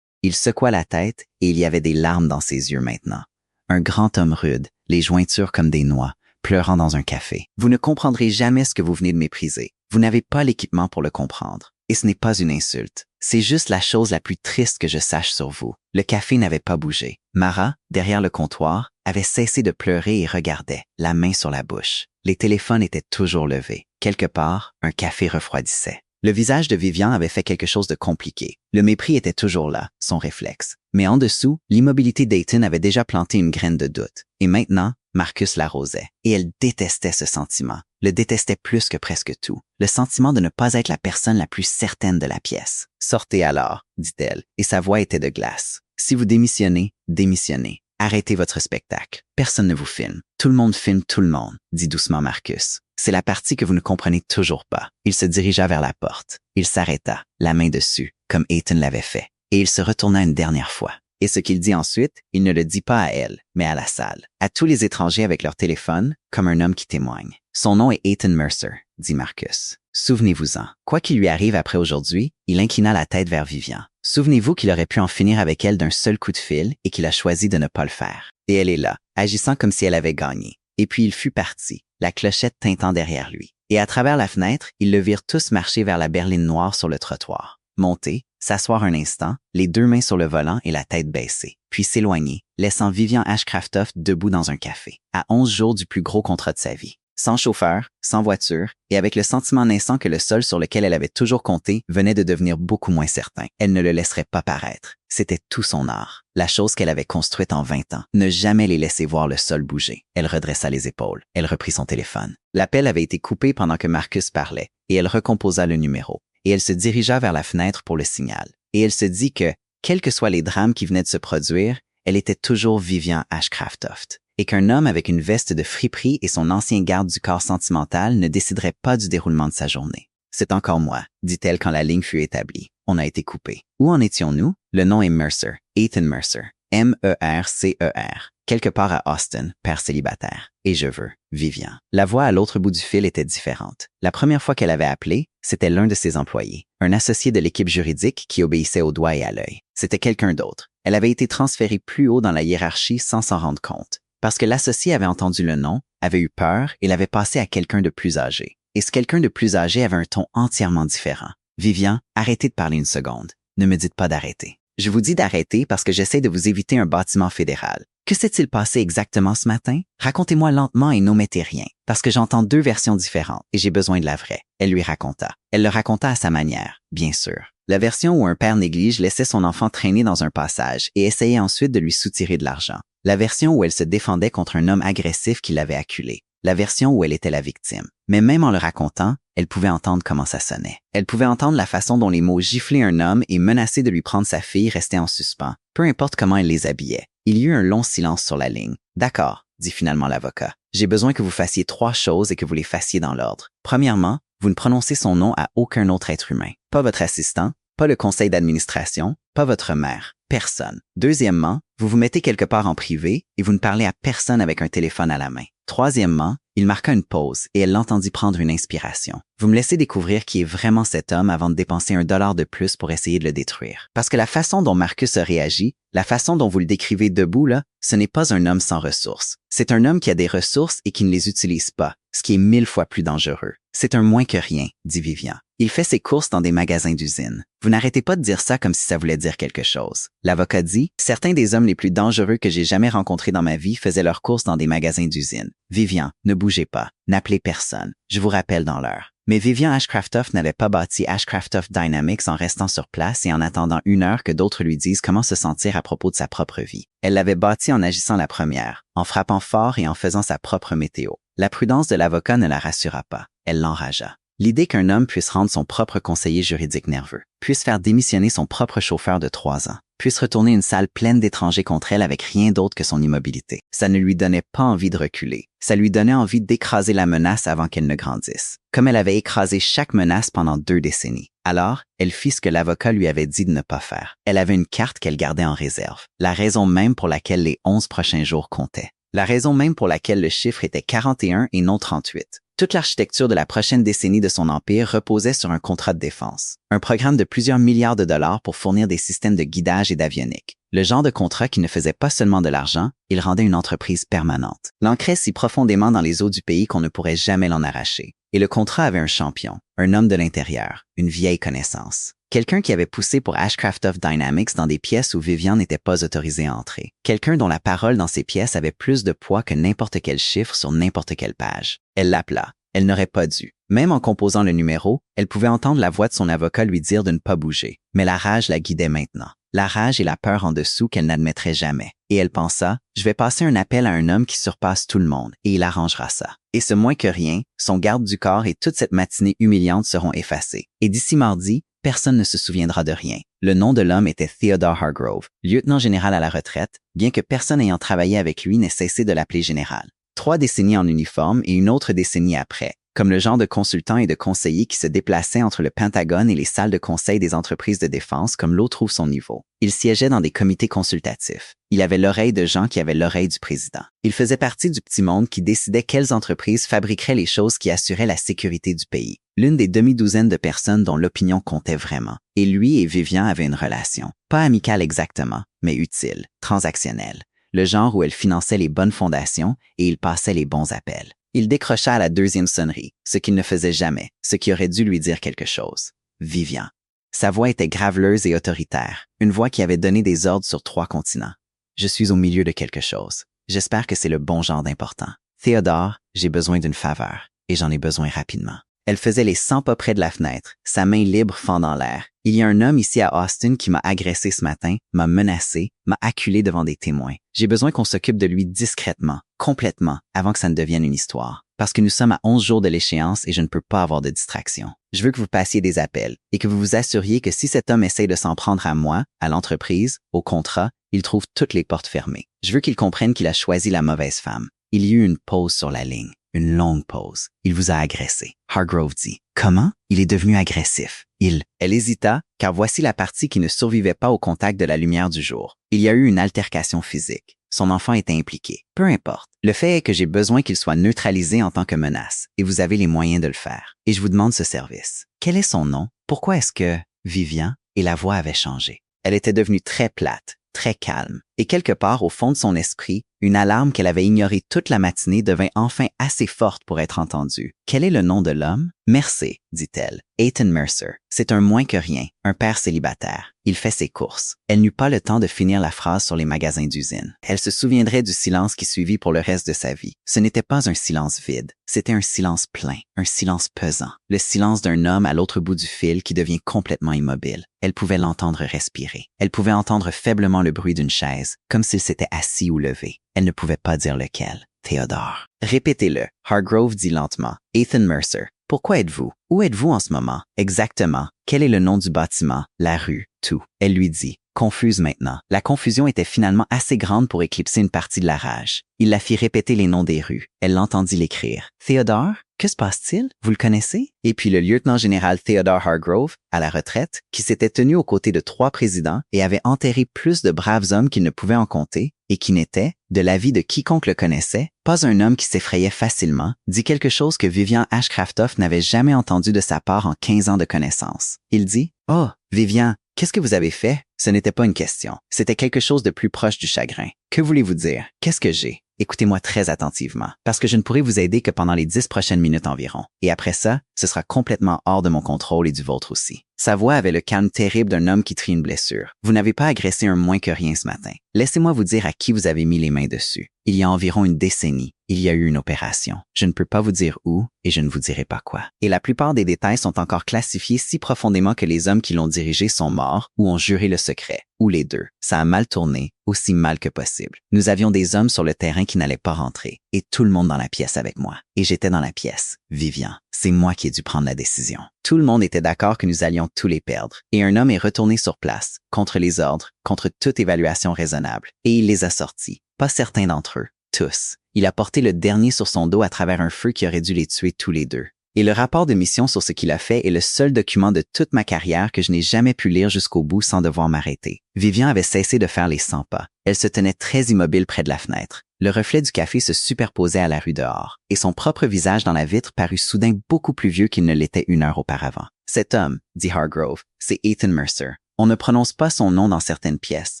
Il secoua la tête et il y avait des larmes dans ses yeux maintenant. Un grand homme rude, les jointures comme des noix, pleurant dans un café. Vous ne comprendrez jamais ce que vous venez de mépriser. Vous n'avez pas l'équipement pour le comprendre. Et ce n'est pas une insulte. C'est juste la chose la plus triste que je sache sur vous. Le café n'avait pas bougé. Mara, derrière le comptoir, avait cessé de pleurer et regardait, la main sur la bouche. Les téléphones étaient toujours levés. Quelque part, un café refroidissait. Le visage de Vivian avait fait quelque chose de compliqué. Le mépris était toujours là, son réflexe. Mais en dessous, l'immobilité d'Ethan avait déjà planté une graine de doute. Et maintenant, Marcus l'arrosait. Et elle détestait ce sentiment. Le détestait plus que presque tout. Le sentiment de ne pas être la personne la plus certaine de la pièce. « Sortez alors », dit-elle, et sa voix était de glace. « Si vous démissionnez, démissionnez. Arrêtez votre spectacle. Personne ne vous filme. Tout le monde filme tout le monde, dit doucement Marcus. C'est la partie que vous ne comprenez toujours pas. Il se dirigea vers la porte. Il s'arrêta, la main dessus, comme Ethan l'avait fait. Et il se retourna une dernière fois. Et ce qu'il dit ensuite, il ne le dit pas à elle, mais à la salle. À tous les étrangers avec leur téléphone, comme un homme qui témoigne. Son nom est Ethan Mercer, dit Marcus. Souvenez-vous-en. Quoi qu'il lui arrive après aujourd'hui, il inclina la tête vers Vivian. Souvenez-vous qu'il aurait pu en finir avec elle d'un seul coup de fil et qu'il a choisi de ne pas le faire. Et elle est là, agissant comme si elle avait gagné. Et puis il fut parti, la clochette tintant derrière lui. Et à travers la fenêtre, ils le virent tous marcher vers la berline noire sur le trottoir. Monter, s'asseoir un instant, les deux mains sur le volant et la tête baissée, puis s'éloigner, laissant Vivian Ashcraftoft debout dans un café, à 11 jours du plus gros contrat de sa vie. Sans chauffeur, sans voiture, et avec le sentiment naissant que le sol sur lequel elle avait toujours compté venait de devenir beaucoup moins certain. Elle ne le laisserait pas paraître. C'était tout son art, la chose qu'elle avait construite en 20 ans. Ne jamais les laisser voir le sol bouger. Elle redressa les épaules. Elle reprit son téléphone. L'appel avait été coupé pendant que Marcus parlait, et elle recomposa le numéro. Et elle se dirigea vers la fenêtre pour le signal. Et elle se dit que, quels que soient les drames qui venaient de se produire, elle était toujours Vivian Ashcraftoft. Et qu'un homme avec une veste de friperie et son ancien garde du corps sentimental ne déciderait pas du déroulement de sa journée. « C'est encore moi », dit-elle quand la ligne fut établie. On a été coupé. Où en étions-nous? Le nom est Mercer, Ethan Mercer, M-E-R-C-E-R, quelque part à Austin, père célibataire. Et je veux, Vivian. La voix à l'autre bout du fil était différente. La première fois qu'elle avait appelé, c'était l'un de ses employés, un associé de l'équipe juridique qui obéissait au doigt et à l'œil. C'était quelqu'un d'autre. Elle avait été transférée plus haut dans la hiérarchie sans s'en rendre compte. Parce que l'associé avait entendu le nom, avait eu peur et l'avait passé à quelqu'un de plus âgé. Et ce quelqu'un de plus âgé avait un ton entièrement différent. « Vivian, arrêtez de parler une seconde. Ne me dites pas d'arrêter. Je vous dis d'arrêter parce que j'essaie de vous éviter un bâtiment fédéral. Que s'est-il passé exactement ce matin? Racontez-moi lentement et n'omettez rien, parce que j'entends deux versions différentes et j'ai besoin de la vraie. » Elle lui raconta. Elle le raconta à sa manière, bien sûr. La version où un père néglige laissait son enfant traîner dans un passage et essayait ensuite de lui soutirer de l'argent. La version où elle se défendait contre un homme agressif qui l'avait acculée. La version où elle était la victime. Mais même en le racontant, elle pouvait entendre comment ça sonnait. Elle pouvait entendre la façon dont les mots gifler un homme et menacer de lui prendre sa fille restaient en suspens, peu importe comment elle les habillait. Il y eut un long silence sur la ligne. « D'accord », dit finalement l'avocat. « J'ai besoin que vous fassiez 3 choses et que vous les fassiez dans l'ordre. Premièrement, vous ne prononcez son nom à aucun autre être humain. Pas votre assistant, pas le conseil d'administration, pas votre mère. Personne. Deuxièmement, vous vous mettez quelque part en privé et vous ne parlez à personne avec un téléphone à la main. Troisièmement, il marqua une pause et elle l'entendit prendre une inspiration. Vous me laissez découvrir qui est vraiment cet homme avant de dépenser $1 de plus pour essayer de le détruire. Parce que la façon dont Marcus a réagi, la façon dont vous le décrivez debout là, ce n'est pas un homme sans ressources. C'est un homme qui a des ressources et qui ne les utilise pas, ce qui est 1000 fois plus dangereux. C'est un moins que rien, dit Vivian. Il fait ses courses dans des magasins d'usine. Vous n'arrêtez pas de dire ça comme si ça voulait dire quelque chose. L'avocat dit, certains des hommes les plus dangereux que j'ai jamais rencontrés dans ma vie faisaient leurs courses dans des magasins d'usine. Vivian, ne bougez pas. N'appelez personne. Je vous rappelle dans l'heure. Mais Vivian Ashcraftoft n'avait pas bâti Ashcraftoft Dynamics en restant sur place et en attendant 1 heure que d'autres lui disent comment se sentir à propos de sa propre vie. Elle l'avait bâti en agissant la première, en frappant fort et en faisant sa propre météo. La prudence de l'avocat ne la rassura pas. Elle l'enragea. L'idée qu'un homme puisse rendre son propre conseiller juridique nerveux, puisse faire démissionner son propre chauffeur de 3 ans, puisse retourner une salle pleine d'étrangers contre elle avec rien d'autre que son immobilité. Ça ne lui donnait pas envie de reculer. Ça lui donnait envie d'écraser la menace avant qu'elle ne grandisse, comme elle avait écrasé chaque menace pendant 2 décennies. Alors, elle fit ce que l'avocat lui avait dit de ne pas faire. Elle avait une carte qu'elle gardait en réserve, la raison même pour laquelle les 11 prochains jours comptaient. La raison même pour laquelle le chiffre était 41 et non 38. Toute l'architecture de la prochaine décennie de son empire reposait sur un contrat de défense, un programme de plusieurs milliards de dollars pour fournir des systèmes de guidage et d'avionique. Le genre de contrat qui ne faisait pas seulement de l'argent, il rendait une entreprise permanente. L'ancrait si profondément dans les eaux du pays qu'on ne pourrait jamais l'en arracher. Et le contrat avait un champion, un homme de l'intérieur, une vieille connaissance. Quelqu'un qui avait poussé pour Ashcraftoft Dynamics dans des pièces où Vivian n'était pas autorisée à entrer. Quelqu'un dont la parole dans ces pièces avait plus de poids que n'importe quel chiffre sur n'importe quelle page. Elle l'appela. Elle n'aurait pas dû. Même en composant le numéro, elle pouvait entendre la voix de son avocat lui dire de ne pas bouger. Mais la rage la guidait maintenant. La rage et la peur en dessous qu'elle n'admettrait jamais. Et elle pensa, je vais passer un appel à un homme qui surpasse tout le monde, et il arrangera ça. Et ce moins que rien, son garde du corps et toute cette matinée humiliante seront effacés. Et d'ici mardi, personne ne se souviendra de rien. Le nom de l'homme était Theodore Hargrove, lieutenant général à la retraite, bien que personne ayant travaillé avec lui n'ait cessé de l'appeler général. 3 décennies en uniforme et une autre décennie après, comme le genre de consultant et de conseiller qui se déplaçait entre le Pentagone et les salles de conseil des entreprises de défense comme l'eau trouve son niveau. Il siégeait dans des comités consultatifs. Il avait l'oreille de gens qui avaient l'oreille du président. Il faisait partie du petit monde qui décidait quelles entreprises fabriqueraient les choses qui assuraient la sécurité du pays. L'une des demi-douzaines de personnes dont l'opinion comptait vraiment. Et lui et Vivian avaient une relation. Pas amicale exactement, mais utile, transactionnelle. Le genre où elle finançait les bonnes fondations et il passait les bons appels. Il décrocha à la deuxième sonnerie, ce qu'il ne faisait jamais, ce qui aurait dû lui dire quelque chose. Vivian. Sa voix était graveleuse et autoritaire, une voix qui avait donné des ordres sur 3 continents. Je suis au milieu de quelque chose. J'espère que c'est le bon genre d'important. Théodore, j'ai besoin d'une faveur, et j'en ai besoin rapidement. Elle faisait les 100 pas près de la fenêtre, sa main libre fendant l'air. Il y a un homme ici à Austin qui m'a agressé ce matin, m'a menacé, m'a acculé devant des témoins. J'ai besoin qu'on s'occupe de lui discrètement, complètement, avant que ça ne devienne une histoire. Parce que nous sommes à 11 jours de l'échéance et je ne peux pas avoir de distraction. Je veux que vous passiez des appels et que vous vous assuriez que si cet homme essaye de s'en prendre à moi, à l'entreprise, au contrat, il trouve toutes les portes fermées. Je veux qu'il comprenne qu'il a choisi la mauvaise femme. Il y eut une pause sur la ligne. Une longue pause. Il vous a agressé. Hargrove dit. Comment? Il est devenu agressif. Elle hésita, car voici la partie qui ne survivait pas au contact de la lumière du jour. Il y a eu une altercation physique. Son enfant était impliqué. Peu importe. Le fait est que j'ai besoin qu'il soit neutralisé en tant que menace, et vous avez les moyens de le faire. Et je vous demande ce service. Quel est son nom? Pourquoi est-ce que... Vivian? Et la voix avait changé. Elle était devenue très plate, très calme. Et quelque part au fond de son esprit, une alarme qu'elle avait ignorée toute la matinée devint enfin assez forte pour être entendue. Quel est le nom de l'homme? Mercer, dit-elle. Ethan Mercer. C'est un moins que rien, un père célibataire. Il fait ses courses. Elle n'eut pas le temps de finir la phrase sur les magasins d'usine. Elle se souviendrait du silence qui suivit pour le reste de sa vie. Ce n'était pas un silence vide, c'était un silence plein, un silence pesant. Le silence d'un homme à l'autre bout du fil qui devient complètement immobile. Elle pouvait l'entendre respirer. Elle pouvait entendre faiblement le bruit d'une chaise, comme s'il s'était assis ou levé. Elle ne pouvait pas dire lequel. Théodore. Répétez-le. Hargrove dit lentement. Ethan Mercer. Pourquoi êtes-vous? Où êtes-vous en ce moment? Exactement. Quel est le nom du bâtiment? La rue? Tout. Elle lui dit. Confuse maintenant. La confusion était finalement assez grande pour éclipser une partie de la rage. Il la fit répéter les noms des rues. Elle l'entendit l'écrire. Théodore? Que se passe-t-il? Vous le connaissez? Et puis le lieutenant-général Theodore Hargrove, à la retraite, qui s'était tenu aux côtés de 3 présidents et avait enterré plus de braves hommes qu'il ne pouvait en compter, et qui n'était, de l'avis de quiconque le connaissait, pas un homme qui s'effrayait facilement, dit quelque chose que Vivian Ashcraftoff n'avait jamais entendu de sa part en 15 ans de connaissance. Il dit « Oh, Vivian, qu'est-ce que vous avez fait? » Ce n'était pas une question. C'était quelque chose de plus proche du chagrin. Que voulez-vous dire? Qu'est-ce que j'ai? Écoutez-moi très attentivement, parce que je ne pourrai vous aider que pendant les 10 prochaines minutes environ. Et après ça, ce sera complètement hors de mon contrôle et du vôtre aussi. Sa voix avait le calme terrible d'un homme qui trie une blessure. Vous n'avez pas agressé un moins que rien ce matin. Laissez-moi vous dire à qui vous avez mis les mains dessus. Il y a environ une décennie, il y a eu une opération. Je ne peux pas vous dire où et je ne vous dirai pas quoi. Et la plupart des détails sont encore classifiés si profondément que les hommes qui l'ont dirigé sont morts ou ont juré le secret, ou les deux. Ça a mal tourné, aussi mal que possible. Nous avions des hommes sur le terrain qui n'allaient pas rentrer, et tout le monde dans la pièce avec moi. Et j'étais dans la pièce. Vivian, c'est moi qui ai dû prendre la décision. Tout le monde était d'accord que nous allions tous les perdre, et un homme est retourné sur place, contre les ordres, contre toute évaluation raisonnable, et il les a sortis. Pas certains d'entre eux, tous. Il a porté le dernier sur son dos à travers un feu qui aurait dû les tuer tous les deux. Et le rapport de mission sur ce qu'il a fait est le seul document de toute ma carrière que je n'ai jamais pu lire jusqu'au bout sans devoir m'arrêter. Vivian avait cessé de faire les 100 pas. Elle se tenait très immobile près de la fenêtre. Le reflet du café se superposait à la rue dehors, et son propre visage dans la vitre parut soudain beaucoup plus vieux qu'il ne l'était 1 heure auparavant. Cet homme, dit Hargrove, c'est Ethan Mercer. On ne prononce pas son nom dans certaines pièces,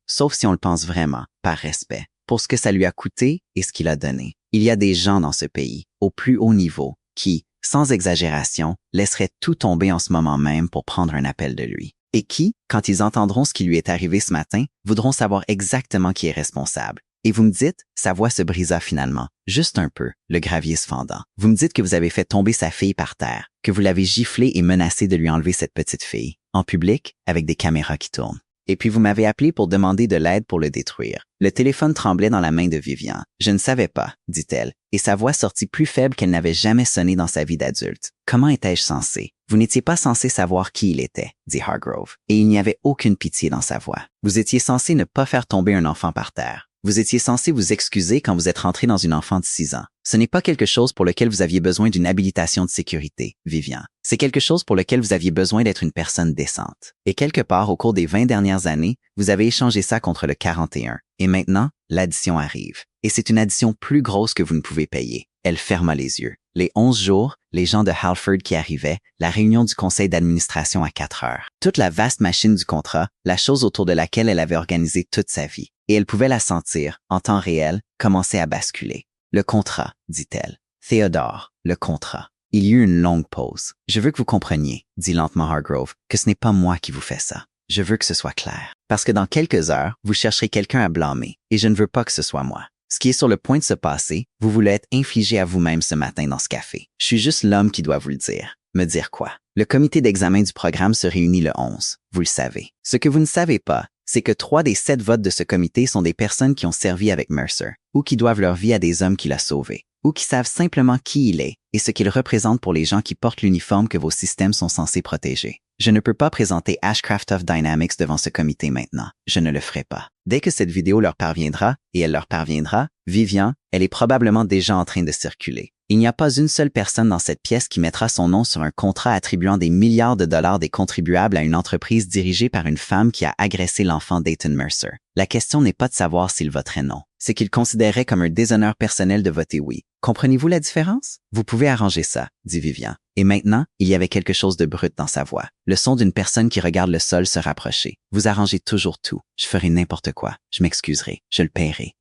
sauf si on le pense vraiment, par respect, pour ce que ça lui a coûté et ce qu'il a donné. Il y a des gens dans ce pays, au plus haut niveau, qui, sans exagération, laisseraient tout tomber en ce moment même pour prendre un appel de lui. Et qui, quand ils entendront ce qui lui est arrivé ce matin, voudront savoir exactement qui est responsable. Et vous me dites, sa voix se brisa finalement, juste un peu, le gravier se fendant. Vous me dites que vous avez fait tomber sa fille par terre, que vous l'avez giflée et menacée de lui enlever cette petite fille, en public, avec des caméras qui tournent. Et puis vous m'avez appelé pour demander de l'aide pour le détruire. Le téléphone tremblait dans la main de Vivian. Je ne savais pas, dit-elle, et sa voix sortit plus faible qu'elle n'avait jamais sonné dans sa vie d'adulte. Comment étais-je censé? Vous n'étiez pas censé savoir qui il était, dit Hargrove, et il n'y avait aucune pitié dans sa voix. Vous étiez censé ne pas faire tomber un enfant par terre. Vous étiez censé vous excuser quand vous êtes rentré dans une enfant de 6 ans. Ce n'est pas quelque chose pour lequel vous aviez besoin d'une habilitation de sécurité, Vivian. C'est quelque chose pour lequel vous aviez besoin d'être une personne décente. Et quelque part, au cours des 20 dernières années, vous avez échangé ça contre le 41. Et maintenant, l'addition arrive. Et c'est une addition plus grosse que vous ne pouvez payer. Elle ferma les yeux. Les 11 jours, les gens de Halford qui arrivaient, la réunion du conseil d'administration à 4 heures. Toute la vaste machine du contrat, la chose autour de laquelle elle avait organisé toute sa vie. Et elle pouvait la sentir, en temps réel, commencer à basculer. Le contrat, dit-elle. Theodore, le contrat. Il y eut une longue pause. Je veux que vous compreniez, dit lentement Hargrove, que ce n'est pas moi qui vous fais ça. Je veux que ce soit clair. Parce que dans quelques heures, vous chercherez quelqu'un à blâmer, et je ne veux pas que ce soit moi. Ce qui est sur le point de se passer, vous voulez être infligé à vous-même ce matin dans ce café. Je suis juste l'homme qui doit vous le dire. Me dire quoi? Le comité d'examen du programme se réunit le 11, vous le savez. Ce que vous ne savez pas, c'est que 3 des 7 votes de ce comité sont des personnes qui ont servi avec Mercer, ou qui doivent leur vie à des hommes qu'il a sauvés, ou qui savent simplement qui il est et ce qu'il représente pour les gens qui portent l'uniforme que vos systèmes sont censés protéger. Je ne peux pas présenter Ashcraft of Dynamics devant ce comité maintenant. Je ne le ferai pas. Dès que cette vidéo leur parviendra, et elle leur parviendra, Vivian, elle est probablement déjà en train de circuler. Il n'y a pas une seule personne dans cette pièce qui mettra son nom sur un contrat attribuant des milliards de dollars des contribuables à une entreprise dirigée par une femme qui a agressé l'enfant Dayton Mercer. La question n'est pas de savoir s'il voterait non. C'est qu'il considérerait comme un déshonneur personnel de voter oui. Comprenez-vous la différence? Vous pouvez arranger ça, dit Vivian. Et maintenant, il y avait quelque chose de brut dans sa voix. Le son d'une personne qui regarde le sol se rapprocher. Vous arrangez toujours tout. Je ferai n'importe quoi. Je m'excuserai. Je le paierai.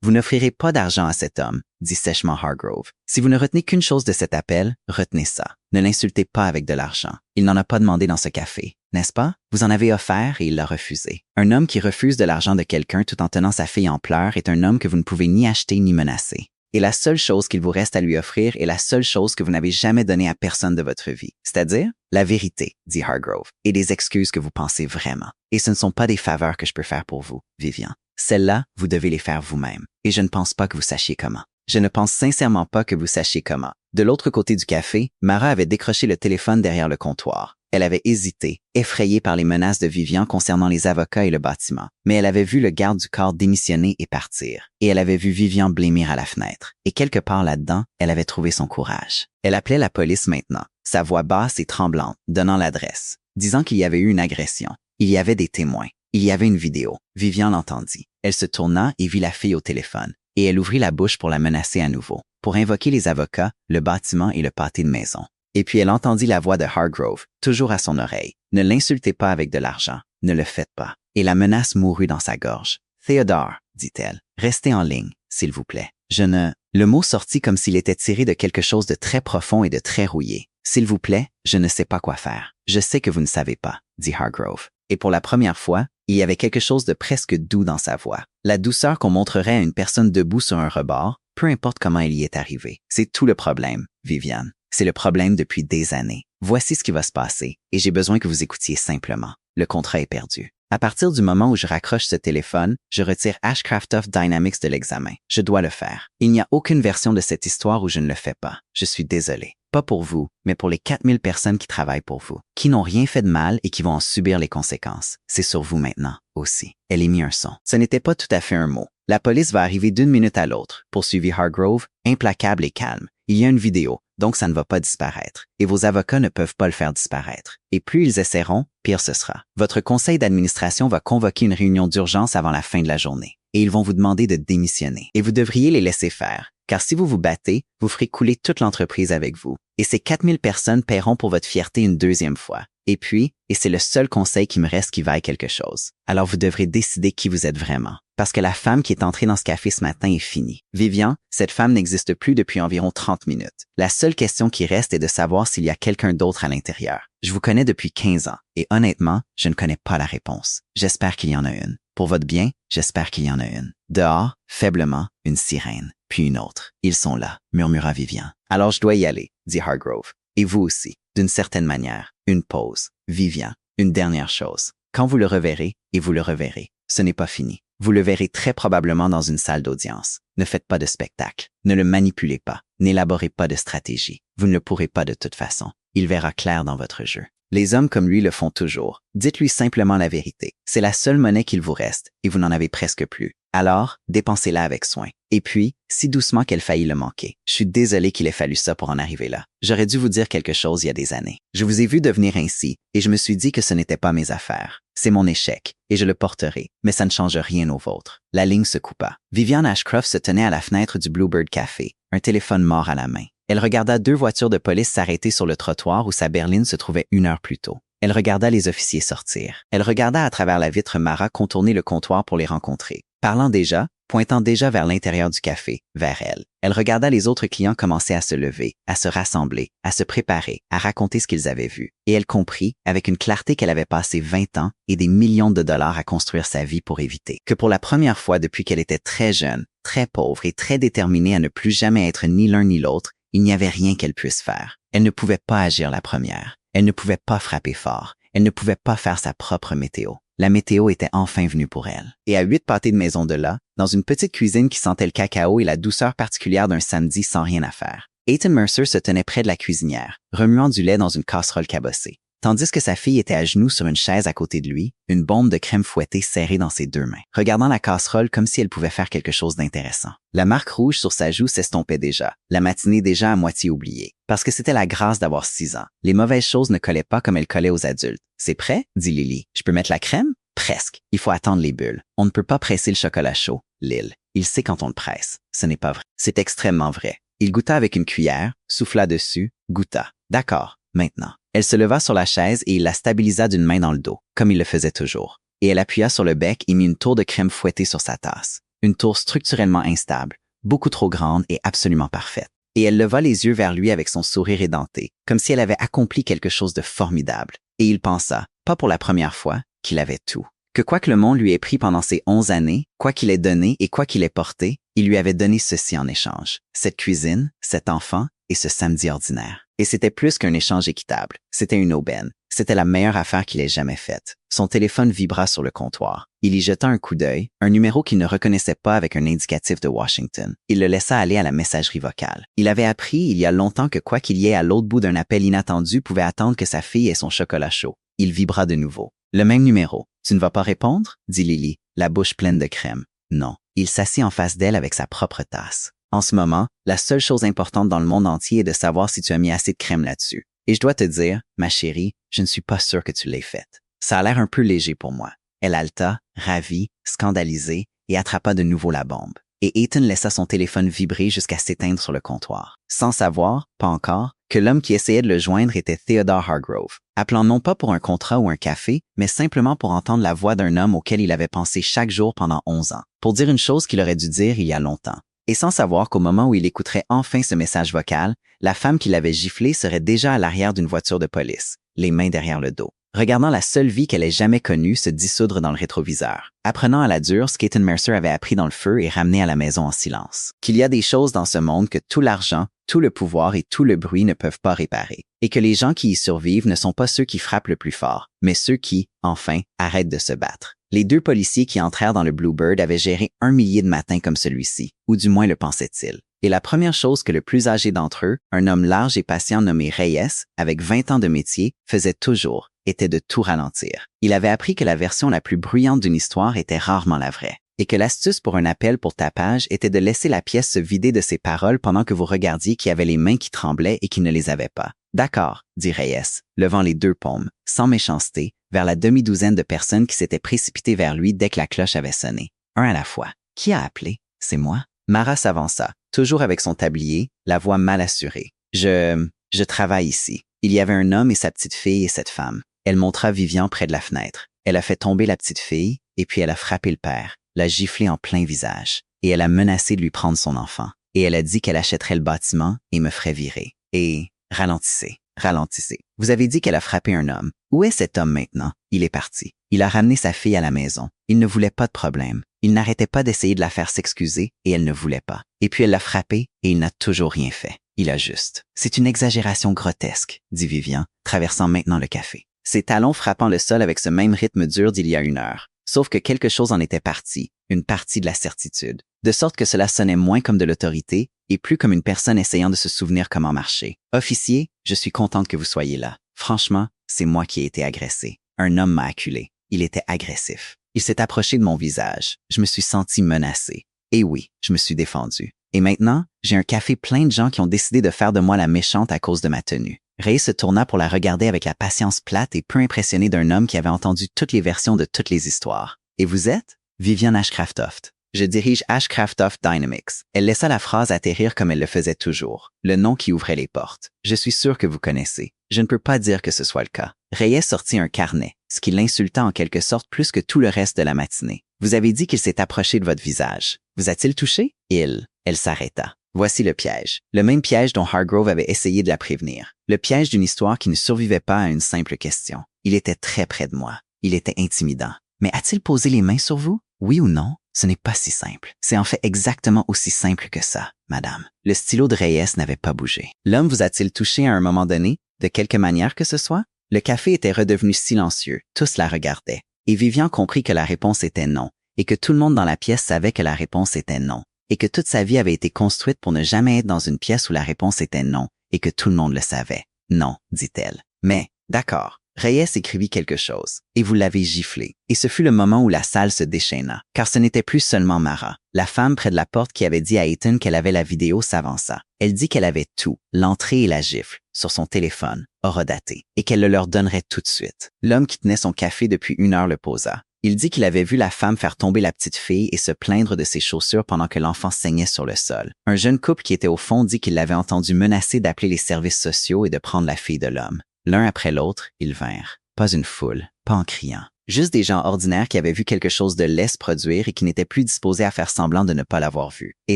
Vous n'offrirez pas d'argent à cet homme, dit sèchement Hargrove. Si vous ne retenez qu'une chose de cet appel, retenez ça. Ne l'insultez pas avec de l'argent. Il n'en a pas demandé dans ce café, n'est-ce pas? Vous en avez offert et il l'a refusé. Un homme qui refuse de l'argent de quelqu'un tout en tenant sa fille en pleurs est un homme que vous ne pouvez ni acheter ni menacer. Et la seule chose qu'il vous reste à lui offrir est la seule chose que vous n'avez jamais donnée à personne de votre vie, c'est-à-dire la vérité, dit Hargrove, et des excuses que vous pensez vraiment. Et ce ne sont pas des faveurs que je peux faire pour vous, Vivian. Celles-là, vous devez les faire vous-même. Et je ne pense pas que vous sachiez comment. Je ne pense sincèrement pas que vous sachiez comment. De l'autre côté du café, Mara avait décroché le téléphone derrière le comptoir. Elle avait hésité, effrayée par les menaces de Vivian concernant les avocats et le bâtiment. Mais elle avait vu le garde du corps démissionner et partir. Et elle avait vu Vivian blêmir à la fenêtre. Et quelque part là-dedans, elle avait trouvé son courage. Elle appelait la police maintenant, sa voix basse et tremblante, donnant l'adresse, disant qu'il y avait eu une agression. Il y avait des témoins. Il y avait une vidéo. Vivian l'entendit. Elle se tourna et vit la fille au téléphone. Et elle ouvrit la bouche pour la menacer à nouveau, pour invoquer les avocats, le bâtiment et le pâté de maison. Et puis elle entendit la voix de Hargrove, toujours à son oreille. Ne l'insultez pas avec de l'argent. Ne le faites pas. Et la menace mourut dans sa gorge. Theodore, dit-elle, restez en ligne, s'il vous plaît. Le mot sortit comme s'il était tiré de quelque chose de très profond et de très rouillé. S'il vous plaît, je ne sais pas quoi faire. Je sais que vous ne savez pas, dit Hargrove. Et pour la première fois, il y avait quelque chose de presque doux dans sa voix. La douceur qu'on montrerait à une personne debout sur un rebord, peu importe comment elle y est arrivée. C'est tout le problème, Vivian. C'est le problème depuis des années. Voici ce qui va se passer, et j'ai besoin que vous écoutiez simplement. Le contrat est perdu. À partir du moment où je raccroche ce téléphone, je retire Ashcraft of Dynamics de l'examen. Je dois le faire. Il n'y a aucune version de cette histoire où je ne le fais pas. Je suis désolé. Pas pour vous, mais pour les 4000 personnes qui travaillent pour vous, qui n'ont rien fait de mal et qui vont en subir les conséquences. C'est sur vous maintenant, aussi. Elle émit un son. Ce n'était pas tout à fait un mot. La police va arriver d'une minute à l'autre, poursuivit Hargrove, implacable et calme. Il y a une vidéo, donc ça ne va pas disparaître. Et vos avocats ne peuvent pas le faire disparaître. Et plus ils essaieront, pire ce sera. Votre conseil d'administration va convoquer une réunion d'urgence avant la fin de la journée. Et ils vont vous demander de démissionner. Et vous devriez les laisser faire. Car si vous vous battez, vous ferez couler toute l'entreprise avec vous. Et ces 4000 personnes paieront pour votre fierté une deuxième fois. Et puis, et c'est le seul conseil qui me reste qui vaille quelque chose. Alors vous devrez décider qui vous êtes vraiment. Parce que la femme qui est entrée dans ce café ce matin est finie. Vivian, cette femme n'existe plus depuis environ 30 minutes. La seule question qui reste est de savoir s'il y a quelqu'un d'autre à l'intérieur. Je vous connais depuis 15 ans. Et honnêtement, je ne connais pas la réponse. J'espère qu'il y en a une. Pour votre bien, j'espère qu'il y en a une. Dehors, faiblement, une sirène. Puis une autre. Ils sont là, murmura Vivian. Alors je dois y aller, dit Hargrove. Et vous aussi, d'une certaine manière. Une pause. Vivian, une dernière chose. Quand vous le reverrez, et vous le reverrez, ce n'est pas fini. Vous le verrez très probablement dans une salle d'audience. Ne faites pas de spectacle. Ne le manipulez pas. N'élaborez pas de stratégie. Vous ne le pourrez pas de toute façon. Il verra clair dans votre jeu. Les hommes comme lui le font toujours. Dites-lui simplement la vérité. C'est la seule monnaie qu'il vous reste, et vous n'en avez presque plus. Alors, dépensez-la avec soin. Et puis, si doucement qu'elle faillit le manquer. Je suis désolé qu'il ait fallu ça pour en arriver là. J'aurais dû vous dire quelque chose il y a des années. Je vous ai vu devenir ainsi, et je me suis dit que ce n'était pas mes affaires. C'est mon échec, et je le porterai, mais ça ne change rien au vôtre. La ligne se coupa. Vivian Ashcroft se tenait à la fenêtre du Bluebird Café, un téléphone mort à la main. Elle regarda 2 voitures de police s'arrêter sur le trottoir où sa berline se trouvait 1 heure plus tôt. Elle regarda les officiers sortir. Elle regarda à travers la vitre Mara contourner le comptoir pour les rencontrer. Parlant déjà, pointant déjà vers l'intérieur du café, vers elle. Elle regarda les autres clients commencer à se lever, à se rassembler, à se préparer, à raconter ce qu'ils avaient vu. Et elle comprit, avec une clarté qu'elle avait passé 20 ans et des millions de dollars à construire sa vie pour éviter, que pour la première fois depuis qu'elle était très jeune, très pauvre et très déterminée à ne plus jamais être ni l'un ni l'autre, il n'y avait rien qu'elle puisse faire. Elle ne pouvait pas agir la première. Elle ne pouvait pas frapper fort. Elle ne pouvait pas faire sa propre météo. La météo était enfin venue pour elle. Et à 8 pâtés de maison de là, dans une petite cuisine qui sentait le cacao et la douceur particulière d'un samedi sans rien à faire, Ethan Mercer se tenait près de la cuisinière, remuant du lait dans une casserole cabossée. Tandis que sa fille était à genoux sur une chaise à côté de lui, une bombe de crème fouettée serrée dans ses 2 mains, regardant la casserole comme si elle pouvait faire quelque chose d'intéressant. La marque rouge sur sa joue s'estompait déjà, la matinée déjà à moitié oubliée. Parce que c'était la grâce d'avoir 6 ans. Les mauvaises choses ne collaient pas comme elles collaient aux adultes. « C'est prêt? » dit Lily. « Je peux mettre la crème? » « Presque. Il faut attendre les bulles. On ne peut pas presser le chocolat chaud. » Lil. Il sait quand on le presse. Ce n'est pas vrai. C'est extrêmement vrai. Il goûta avec une cuillère, souffla dessus, goûta. D'accord, maintenant. Elle se leva sur la chaise et il la stabilisa d'une main dans le dos, comme il le faisait toujours. Et elle appuya sur le bec et mit une tour de crème fouettée sur sa tasse. Une tour structurellement instable, beaucoup trop grande et absolument parfaite. Et elle leva les yeux vers lui avec son sourire édenté, comme si elle avait accompli quelque chose de formidable. Et il pensa, pas pour la première fois, qu'il avait tout. Que quoi que le monde lui ait pris pendant ces 11 années, quoi qu'il ait donné et quoi qu'il ait porté, il lui avait donné ceci en échange. Cette cuisine, cet enfant et ce samedi ordinaire. Et c'était plus qu'un échange équitable. C'était une aubaine. C'était la meilleure affaire qu'il ait jamais faite. Son téléphone vibra sur le comptoir. Il y jeta un coup d'œil, un numéro qu'il ne reconnaissait pas avec un indicatif de Washington. Il le laissa aller à la messagerie vocale. Il avait appris il y a longtemps que quoi qu'il y ait à l'autre bout d'un appel inattendu pouvait attendre que sa fille ait son chocolat chaud. Il vibra de nouveau. Le même numéro. « Tu ne vas pas répondre? » dit Lily, la bouche pleine de crème. Non. Il s'assit en face d'elle avec sa propre tasse. En ce moment, la seule chose importante dans le monde entier est de savoir si tu as mis assez de crème là-dessus. Et je dois te dire, ma chérie, je ne suis pas sûre que tu l'aies faite. Ça a l'air un peu léger pour moi. Elle haleta, ravie, scandalisée, et attrapa de nouveau la bombe. Et Ethan laissa son téléphone vibrer jusqu'à s'éteindre sur le comptoir, sans savoir, pas encore, que l'homme qui essayait de le joindre était Theodore Hargrove, appelant non pas pour un contrat ou un café, mais simplement pour entendre la voix d'un homme auquel il avait pensé chaque jour pendant 11 ans, pour dire une chose qu'il aurait dû dire il y a longtemps. Et sans savoir qu'au moment où il écouterait enfin ce message vocal, la femme qui l'avait giflé serait déjà à l'arrière d'une voiture de police, les mains derrière le dos, regardant la seule vie qu'elle ait jamais connue se dissoudre dans le rétroviseur, apprenant à la dure ce qu'Ethan Mercer avait appris dans le feu et ramené à la maison en silence. Qu'il y a des choses dans ce monde que tout l'argent, tout le pouvoir et tout le bruit ne peuvent pas réparer, et que les gens qui y survivent ne sont pas ceux qui frappent le plus fort, mais ceux qui, enfin, arrêtent de se battre. Les 2 policiers qui entrèrent dans le Bluebird avaient géré 1 millier de matins comme celui-ci, ou du moins le pensait-il. Et la première chose que le plus âgé d'entre eux, un homme large et patient nommé Reyes, avec 20 ans de métier, faisait toujours, était de tout ralentir. Il avait appris que la version la plus bruyante d'une histoire était rarement la vraie, et que l'astuce pour un appel pour tapage était de laisser la pièce se vider de ses paroles pendant que vous regardiez qui avait les mains qui tremblaient et qui ne les avait pas. « D'accord », dit Reyes, levant les 2 paumes, sans méchanceté, vers la demi-douzaine de personnes qui s'étaient précipitées vers lui dès que la cloche avait sonné. Un à la fois. « Qui a appelé? C'est moi? » Mara s'avança, toujours avec son tablier, la voix mal assurée. « Je travaille ici. Il y avait un homme et sa petite fille et cette femme. » Elle montra Vivian près de la fenêtre. Elle a fait tomber la petite fille, et puis elle a frappé le père, l'a giflé en plein visage, et elle a menacé de lui prendre son enfant. Et elle a dit qu'elle achèterait le bâtiment et me ferait virer. Et ralentissez, ralentissez. Vous avez dit qu'elle a frappé un homme. Où est cet homme maintenant? Il est parti. Il a ramené sa fille à la maison. Il ne voulait pas de problème. Il n'arrêtait pas d'essayer de la faire s'excuser et elle ne voulait pas. Et puis elle l'a frappé et il n'a toujours rien fait. Il a juste. C'est une exagération grotesque, dit Vivian, traversant maintenant le café. Ses talons frappant le sol avec ce même rythme dur d'il y a 1 heure. Sauf que quelque chose en était parti, une partie de la certitude. De sorte que cela sonnait moins comme de l'autorité et plus comme une personne essayant de se souvenir comment marcher. « Officier, je suis contente que vous soyez là. Franchement, c'est moi qui ai été agressé. Un homme m'a acculé. Il était agressif. Il s'est approché de mon visage. Je me suis senti menacé. Et oui, je me suis défendu. Et maintenant, j'ai un café plein de gens qui ont décidé de faire de moi la méchante à cause de ma tenue. » Ray se tourna pour la regarder avec la patience plate et peu impressionnée d'un homme qui avait entendu toutes les versions de toutes les histoires. « Et vous êtes? » Vivian Ashcraftoft. Je dirige Ashcraftoft Dynamics. Elle laissa la phrase atterrir comme elle le faisait toujours, le nom qui ouvrait les portes. Je suis sûr que vous connaissez. Je ne peux pas dire que ce soit le cas. Reyes sortit un carnet, ce qui l'insulta en quelque sorte plus que tout le reste de la matinée. Vous avez dit qu'il s'est approché de votre visage. Vous a-t-il touché? Elle s'arrêta. Voici le piège. Le même piège dont Hargrove avait essayé de la prévenir. Le piège d'une histoire qui ne survivait pas à une simple question. Il était très près de moi. Il était intimidant. Mais a-t-il posé les mains sur vous? Oui ou non? Ce n'est pas si simple. C'est en fait exactement aussi simple que ça, madame. Le stylo de Reyes n'avait pas bougé. L'homme vous a-t-il touché à un moment donné, de quelque manière que ce soit? Le café était redevenu silencieux. Tous la regardaient. Et Vivian comprit que la réponse était non, et que tout le monde dans la pièce savait que la réponse était non, et que toute sa vie avait été construite pour ne jamais être dans une pièce où la réponse était non, et que tout le monde le savait. Non, dit-elle. Mais, d'accord. Reyes écrivit quelque chose, et vous l'avez giflé. Et ce fut le moment où la salle se déchaîna, car ce n'était plus seulement Mara. La femme près de la porte qui avait dit à Ethan qu'elle avait la vidéo s'avança. Elle dit qu'elle avait tout, l'entrée et la gifle, sur son téléphone, horodaté, et qu'elle le leur donnerait tout de suite. L'homme qui tenait son café depuis 1 heure le posa. Il dit qu'il avait vu la femme faire tomber la petite fille et se plaindre de ses chaussures pendant que l'enfant saignait sur le sol. Un jeune couple qui était au fond dit qu'il l'avait entendu menacer d'appeler les services sociaux et de prendre la fille de l'homme. L'un après l'autre, ils vinrent. Pas une foule, pas en criant. Juste des gens ordinaires qui avaient vu quelque chose de laid se produire et qui n'étaient plus disposés à faire semblant de ne pas l'avoir vu. Et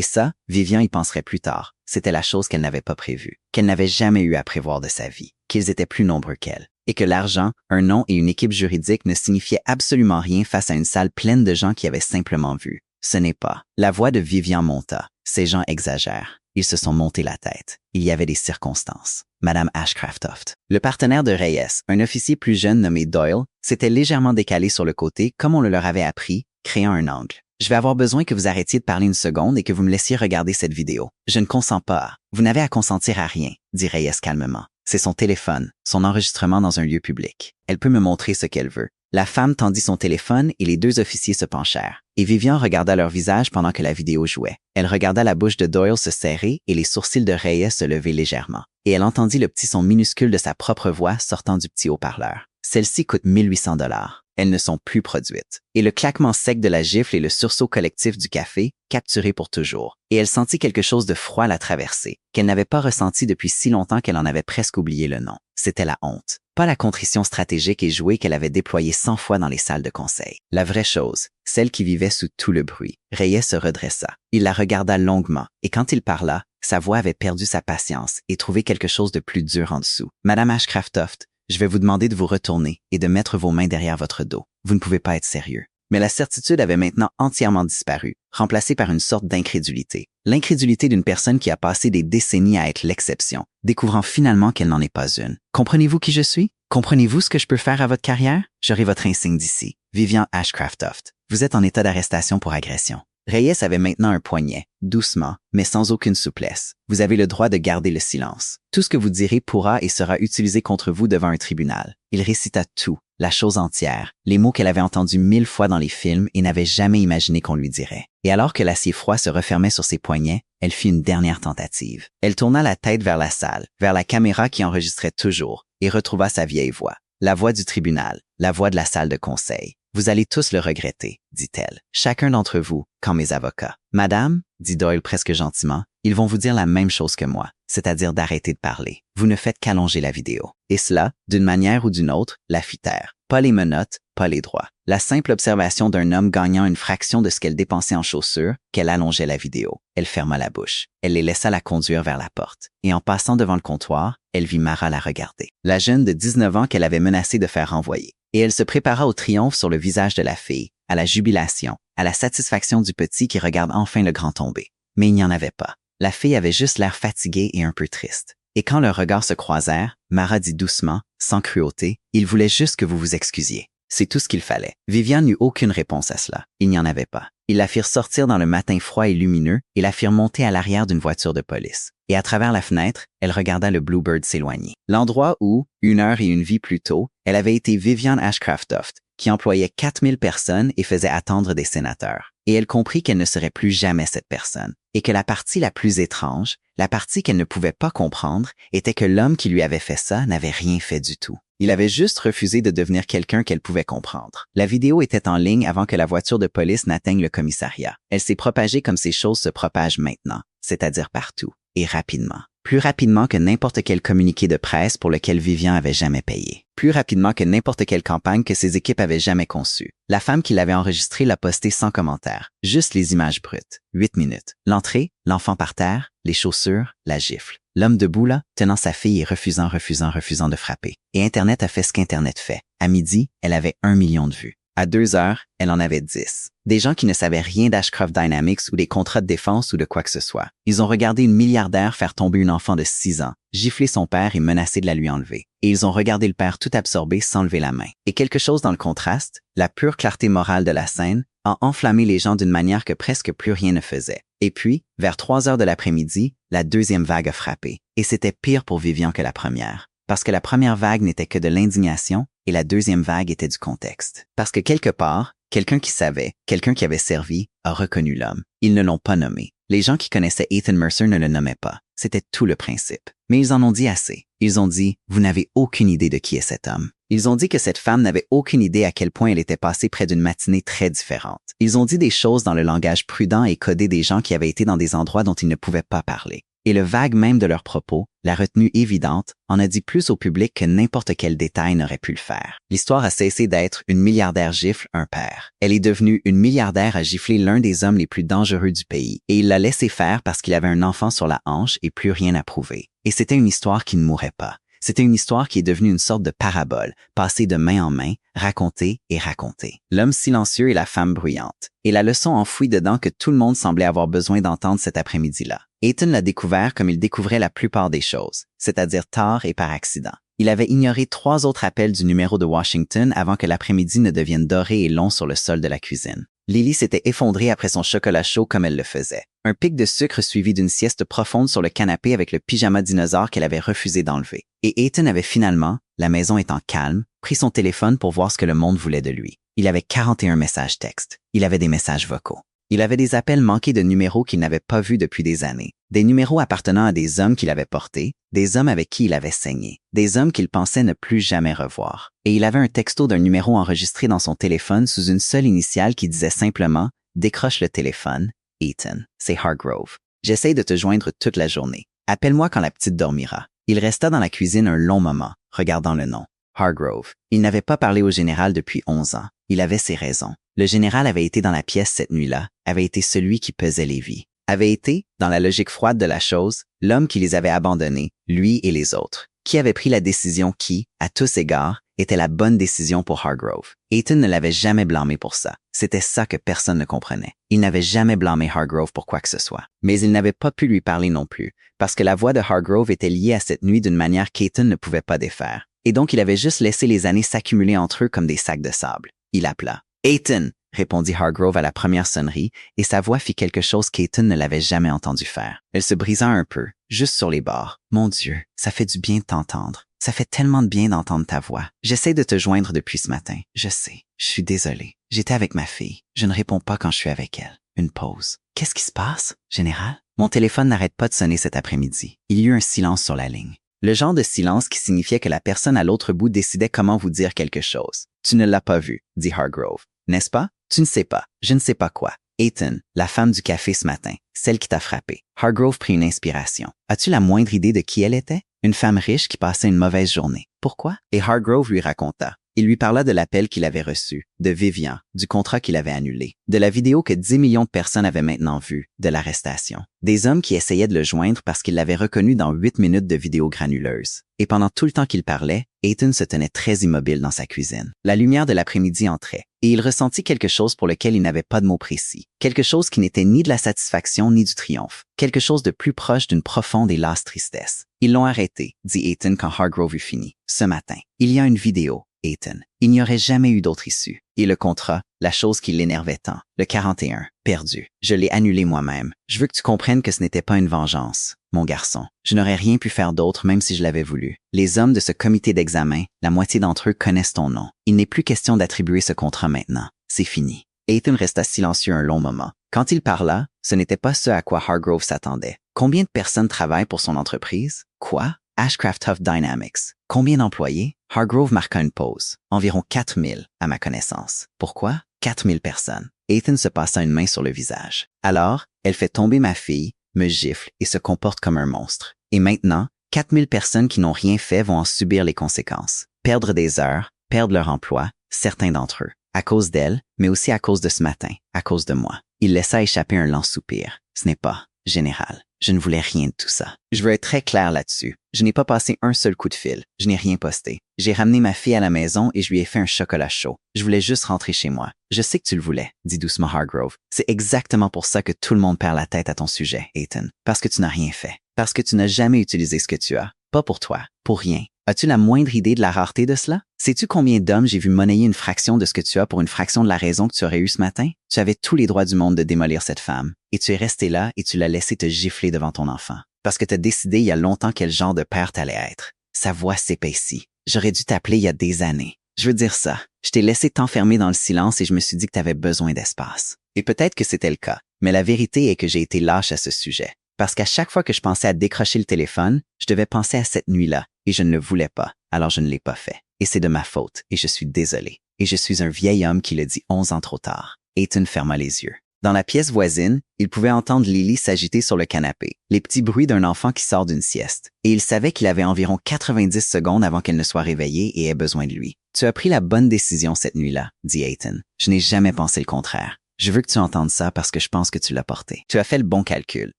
ça, Vivian y penserait plus tard. C'était la chose qu'elle n'avait pas prévue, qu'elle n'avait jamais eu à prévoir de sa vie, qu'ils étaient plus nombreux qu'elle. Et que l'argent, un nom et une équipe juridique ne signifiaient absolument rien face à une salle pleine de gens qui avaient simplement vu. Ce n'est pas. La voix de Vivian monta. Ces gens exagèrent. Ils se sont montés la tête. Il y avait des circonstances. Madame Ashcraft-Toft. Le partenaire de Reyes, un officier plus jeune nommé Doyle, s'était légèrement décalé sur le côté comme on le leur avait appris, créant un angle. Je vais avoir besoin que vous arrêtiez de parler 1 seconde et que vous me laissiez regarder cette vidéo. Je ne consens pas à. Vous n'avez à consentir à rien, dit Reyes calmement. C'est son téléphone, son enregistrement dans un lieu public. Elle peut me montrer ce qu'elle veut. La femme tendit son téléphone et les 2 officiers se penchèrent. Et Vivian regarda leur visage pendant que la vidéo jouait. Elle regarda la bouche de Doyle se serrer et les sourcils de Reyes se lever légèrement. Et elle entendit le petit son minuscule de sa propre voix sortant du petit haut-parleur. Celles-ci coûtent 1800 $. Elles ne sont plus produites. Et le claquement sec de la gifle et le sursaut collectif du café, capturés pour toujours. Et elle sentit quelque chose de froid la traverser, qu'elle n'avait pas ressenti depuis si longtemps qu'elle en avait presque oublié le nom. C'était la honte. Pas la contrition stratégique et jouée qu'elle avait déployée 100 fois dans les salles de conseil. La vraie chose, celle qui vivait sous tout le bruit. Reyes se redressa. Il la regarda longuement, et quand il parla, sa voix avait perdu sa patience et trouvé quelque chose de plus dur en dessous. Madame Ashcraft-Toft, je vais vous demander de vous retourner et de mettre vos mains derrière votre dos. Vous ne pouvez pas être sérieux. Mais la certitude avait maintenant entièrement disparu, remplacée par une sorte d'incrédulité. L'incrédulité d'une personne qui a passé des décennies à être l'exception, découvrant finalement qu'elle n'en est pas une. Comprenez-vous qui je suis? Comprenez-vous ce que je peux faire à votre carrière? J'aurai votre insigne d'ici. Vivian Ashcraft-Toft. Vous êtes en état d'arrestation pour agression. Reyes avait maintenant un poignet, doucement, mais sans aucune souplesse. Vous avez le droit de garder le silence. Tout ce que vous direz pourra et sera utilisé contre vous devant un tribunal. Il récita tout, la chose entière, les mots qu'elle avait entendus 1000 fois dans les films et n'avait jamais imaginé qu'on lui dirait. Et alors que l'acier froid se refermait sur ses poignets, elle fit une dernière tentative. Elle tourna la tête vers la salle, vers la caméra qui enregistrait toujours, et retrouva sa vieille voix. La voix du tribunal, la voix de la salle de conseil. Vous allez tous le regretter, dit-elle. Chacun d'entre vous, quand mes avocats. Madame, dit Doyle presque gentiment, ils vont vous dire la même chose que moi, c'est-à-dire d'arrêter de parler. Vous ne faites qu'allonger la vidéo. Et cela, d'une manière ou d'une autre, la fit taire. Pas les menottes, pas les droits. La simple observation d'un homme gagnant une fraction de ce qu'elle dépensait en chaussures, qu'elle allongeait la vidéo. Elle ferma la bouche. Elle les laissa la conduire vers la porte. Et en passant devant le comptoir, elle vit Mara la regarder. La jeune de 19 ans qu'elle avait menacé de faire renvoyer. Et elle se prépara au triomphe sur le visage de la fille, à la jubilation, à la satisfaction du petit qui regarde enfin le grand tomber. Mais il n'y en avait pas. La fille avait juste l'air fatiguée et un peu triste. Et quand leurs regards se croisèrent, Mara dit doucement, sans cruauté, « Il voulait juste que vous vous excusiez. » C'est tout ce qu'il fallait. Vivian n'eut aucune réponse à cela. Il n'y en avait pas. Ils la firent sortir dans le matin froid et lumineux et la firent monter à l'arrière d'une voiture de police. Et à travers la fenêtre, elle regarda le Bluebird s'éloigner. L'endroit où, 1 heure et 1 vie plus tôt, elle avait été Vivian Ashcraft-Toft, qui employait 4000 personnes et faisait attendre des sénateurs. Et elle comprit qu'elle ne serait plus jamais cette personne. Et que la partie la plus étrange, la partie qu'elle ne pouvait pas comprendre, était que l'homme qui lui avait fait ça n'avait rien fait du tout. Il avait juste refusé de devenir quelqu'un qu'elle pouvait comprendre. La vidéo était en ligne avant que la voiture de police n'atteigne le commissariat. Elle s'est propagée comme ces choses se propagent maintenant, c'est-à-dire partout, et rapidement. plus rapidement que n'importe quel communiqué de presse pour lequel Vivian avait jamais payé, plus rapidement que n'importe quelle campagne que ses équipes avaient jamais conçue. La femme qui l'avait enregistré l'a posté sans commentaire, juste les images brutes. 8 minutes. L'entrée, l'enfant par terre, les chaussures, la gifle. L'homme debout là, tenant sa fille et refusant de frapper. Et Internet a fait ce qu'Internet fait. À midi, elle avait 1 million de vues. À 2 heures, elle en avait 10. Des gens qui ne savaient rien d'Ashcroft Dynamics ou des contrats de défense ou de quoi que ce soit. Ils ont regardé une milliardaire faire tomber une enfant de 6 ans, gifler son père et menacer de la lui enlever. Et ils ont regardé le père tout absorbé sans lever la main. Et quelque chose dans le contraste, la pure clarté morale de la scène, a enflammé les gens d'une manière que presque plus rien ne faisait. Et puis, vers 3 heures de l'après-midi, la deuxième vague a frappé. Et c'était pire pour Vivian que la première. Parce que la première vague n'était que de l'indignation et la deuxième vague était du contexte. Parce que quelque part, quelqu'un qui savait, quelqu'un qui avait servi, a reconnu l'homme. Ils ne l'ont pas nommé. Les gens qui connaissaient Ethan Mercer ne le nommaient pas. C'était tout le principe. Mais ils en ont dit assez. Ils ont dit « Vous n'avez aucune idée de qui est cet homme ». Ils ont dit que cette femme n'avait aucune idée à quel point elle était passée près d'une matinée très différente. Ils ont dit des choses dans le langage prudent et codé des gens qui avaient été dans des endroits dont ils ne pouvaient pas parler. Et le vague même de leurs propos, la retenue évidente, en a dit plus au public que n'importe quel détail n'aurait pu le faire. L'histoire a cessé d'être une milliardaire gifle un père. Elle est devenue une milliardaire à gifler l'un des hommes les plus dangereux du pays. Et il l'a laissé faire parce qu'il avait un enfant sur la hanche et plus rien à prouver. Et c'était une histoire qui ne mourrait pas. C'était une histoire qui est devenue une sorte de parabole, passée de main en main, racontée et racontée. L'homme silencieux et la femme bruyante. Et la leçon enfouie dedans que tout le monde semblait avoir besoin d'entendre cet après-midi-là. Ethan l'a découvert comme il découvrait la plupart des choses, c'est-à-dire tard et par accident. Il avait ignoré 3 autres appels du numéro de Washington avant que l'après-midi ne devienne doré et long sur le sol de la cuisine. Lily s'était effondrée après son chocolat chaud comme elle le faisait. Un pic de sucre suivi d'une sieste profonde sur le canapé avec le pyjama dinosaure qu'elle avait refusé d'enlever. Et Ethan avait finalement, la maison étant calme, pris son téléphone pour voir ce que le monde voulait de lui. Il avait 41 messages textes. Il avait des messages vocaux. Il avait des appels manqués de numéros qu'il n'avait pas vus depuis des années. Des numéros appartenant à des hommes qu'il avait portés, des hommes avec qui il avait saigné, des hommes qu'il pensait ne plus jamais revoir. Et il avait un texto d'un numéro enregistré dans son téléphone sous une seule initiale qui disait simplement « Décroche le téléphone, Ethan, c'est Hargrove. J'essaye de te joindre toute la journée. Appelle-moi quand la petite dormira. » Il resta dans la cuisine un long moment, regardant le nom. Hargrove. Il n'avait pas parlé au général depuis 11 ans. Il avait ses raisons. Le général avait été dans la pièce cette nuit-là, avait été celui qui pesait les vies. Avait été, dans la logique froide de la chose, l'homme qui les avait abandonnés, lui et les autres. Qui avait pris la décision qui, à tous égards, était la bonne décision pour Hargrove. Ethan ne l'avait jamais blâmé pour ça. C'était ça que personne ne comprenait. Il n'avait jamais blâmé Hargrove pour quoi que ce soit. Mais il n'avait pas pu lui parler non plus, parce que la voix de Hargrove était liée à cette nuit d'une manière qu'Ethan ne pouvait pas défaire. Et donc il avait juste laissé les années s'accumuler entre eux comme des sacs de sable. Il appela. « Ethan !» répondit Hargrove à la première sonnerie, et sa voix fit quelque chose qu'Ethan ne l'avait jamais entendu faire. Elle se brisa un peu, juste sur les bords. « Mon Dieu, ça fait du bien de t'entendre. Ça fait tellement de bien d'entendre ta voix. J'essaie de te joindre depuis ce matin. Je sais. Je suis désolé. J'étais avec ma fille. Je ne réponds pas quand je suis avec elle. Une pause. Qu'est-ce qui se passe, général? Mon téléphone n'arrête pas de sonner cet après-midi. Il y eut un silence sur la ligne. Le genre de silence qui signifiait que la personne à l'autre bout décidait comment vous dire quelque chose. « Tu ne l'as pas vu », dit Hargrove. « N'est-ce pas? Tu ne sais pas. Je ne sais pas quoi. » Ethan, la femme du café ce matin, celle qui t'a frappé. Hargrove prit une inspiration. As-tu la moindre idée de qui elle était? Une femme riche qui passait une mauvaise journée. Pourquoi? Et Hargrove lui raconta. Il lui parla de l'appel qu'il avait reçu, de Vivian, du contrat qu'il avait annulé, de la vidéo que 10 millions de personnes avaient maintenant vue, de l'arrestation. Des hommes qui essayaient de le joindre parce qu'ils l'avaient reconnu dans 8 minutes de vidéo granuleuse. Et pendant tout le temps qu'il parlait, Ethan se tenait très immobile dans sa cuisine. La lumière de l'après-midi entrait, et il ressentit quelque chose pour lequel il n'avait pas de mots précis. Quelque chose qui n'était ni de la satisfaction ni du triomphe. Quelque chose de plus proche d'une profonde et lasse tristesse. Ils l'ont arrêté, dit Ethan quand Hargrove eut fini. Ce matin, il y a une vidéo. Ethan. Il n'y aurait jamais eu d'autre issue. Et le contrat, la chose qui l'énervait tant, le 41, perdu. Je l'ai annulé moi-même. Je veux que tu comprennes que ce n'était pas une vengeance. Mon garçon, je n'aurais rien pu faire d'autre même si je l'avais voulu. Les hommes de ce comité d'examen, la moitié d'entre eux connaissent ton nom. Il n'est plus question d'attribuer ce contrat maintenant. C'est fini. Ethan resta silencieux un long moment. Quand il parla, ce n'était pas ce à quoi Hargrove s'attendait. Combien de personnes travaillent pour son entreprise? Quoi? Ashcroft Dynamics. Combien d'employés? Hargrove marqua une pause. Environ 4000, à ma connaissance. Pourquoi? 4000 personnes. Ethan se passa une main sur le visage. Alors, elle fait tomber ma fille, me gifle et se comporte comme un monstre. Et maintenant, 4000 personnes qui n'ont rien fait vont en subir les conséquences. Perdre des heures, perdre leur emploi, certains d'entre eux. À cause d'elle, mais aussi à cause de ce matin, à cause de moi. Il laissa échapper un lent soupir. Ce n'est pas général. Je ne voulais rien de tout ça. Je veux être très clair là-dessus. Je n'ai pas passé un seul coup de fil. Je n'ai rien posté. J'ai ramené ma fille à la maison et je lui ai fait un chocolat chaud. Je voulais juste rentrer chez moi. Je sais que tu le voulais, dit doucement Hargrove. C'est exactement pour ça que tout le monde perd la tête à ton sujet, Ethan. Parce que tu n'as rien fait. Parce que tu n'as jamais utilisé ce que tu as. Pas pour toi. Pour rien. As-tu la moindre idée de la rareté de cela? Sais-tu combien d'hommes j'ai vu monnayer une fraction de ce que tu as pour une fraction de la raison que tu aurais eue ce matin? Tu avais tous les droits du monde de démolir cette femme. Et tu es resté là et tu l'as laissé te gifler devant ton enfant. Parce que tu as décidé il y a longtemps quel genre de père t'allais être. Sa voix s'épaissit. J'aurais dû t'appeler il y a des années. Je veux dire ça. Je t'ai laissé t'enfermer dans le silence et je me suis dit que tu avais besoin d'espace. Et peut-être que c'était le cas. Mais la vérité est que j'ai été lâche à ce sujet. Parce qu'à chaque fois que je pensais à décrocher le téléphone, je devais penser à cette nuit-là. Et je ne le voulais pas. Alors je ne l'ai pas fait. Et c'est de ma faute. Et je suis désolé. Et je suis un vieil homme qui le dit 11 ans trop tard. Ethan ferma les yeux. Dans la pièce voisine, il pouvait entendre Lily s'agiter sur le canapé, les petits bruits d'un enfant qui sort d'une sieste. Et il savait qu'il avait environ 90 secondes avant qu'elle ne soit réveillée et ait besoin de lui. Tu as pris la bonne décision cette nuit-là, dit Ethan. Je n'ai jamais pensé le contraire. Je veux que tu entendes ça parce que je pense que tu l'as porté. Tu as fait le bon calcul.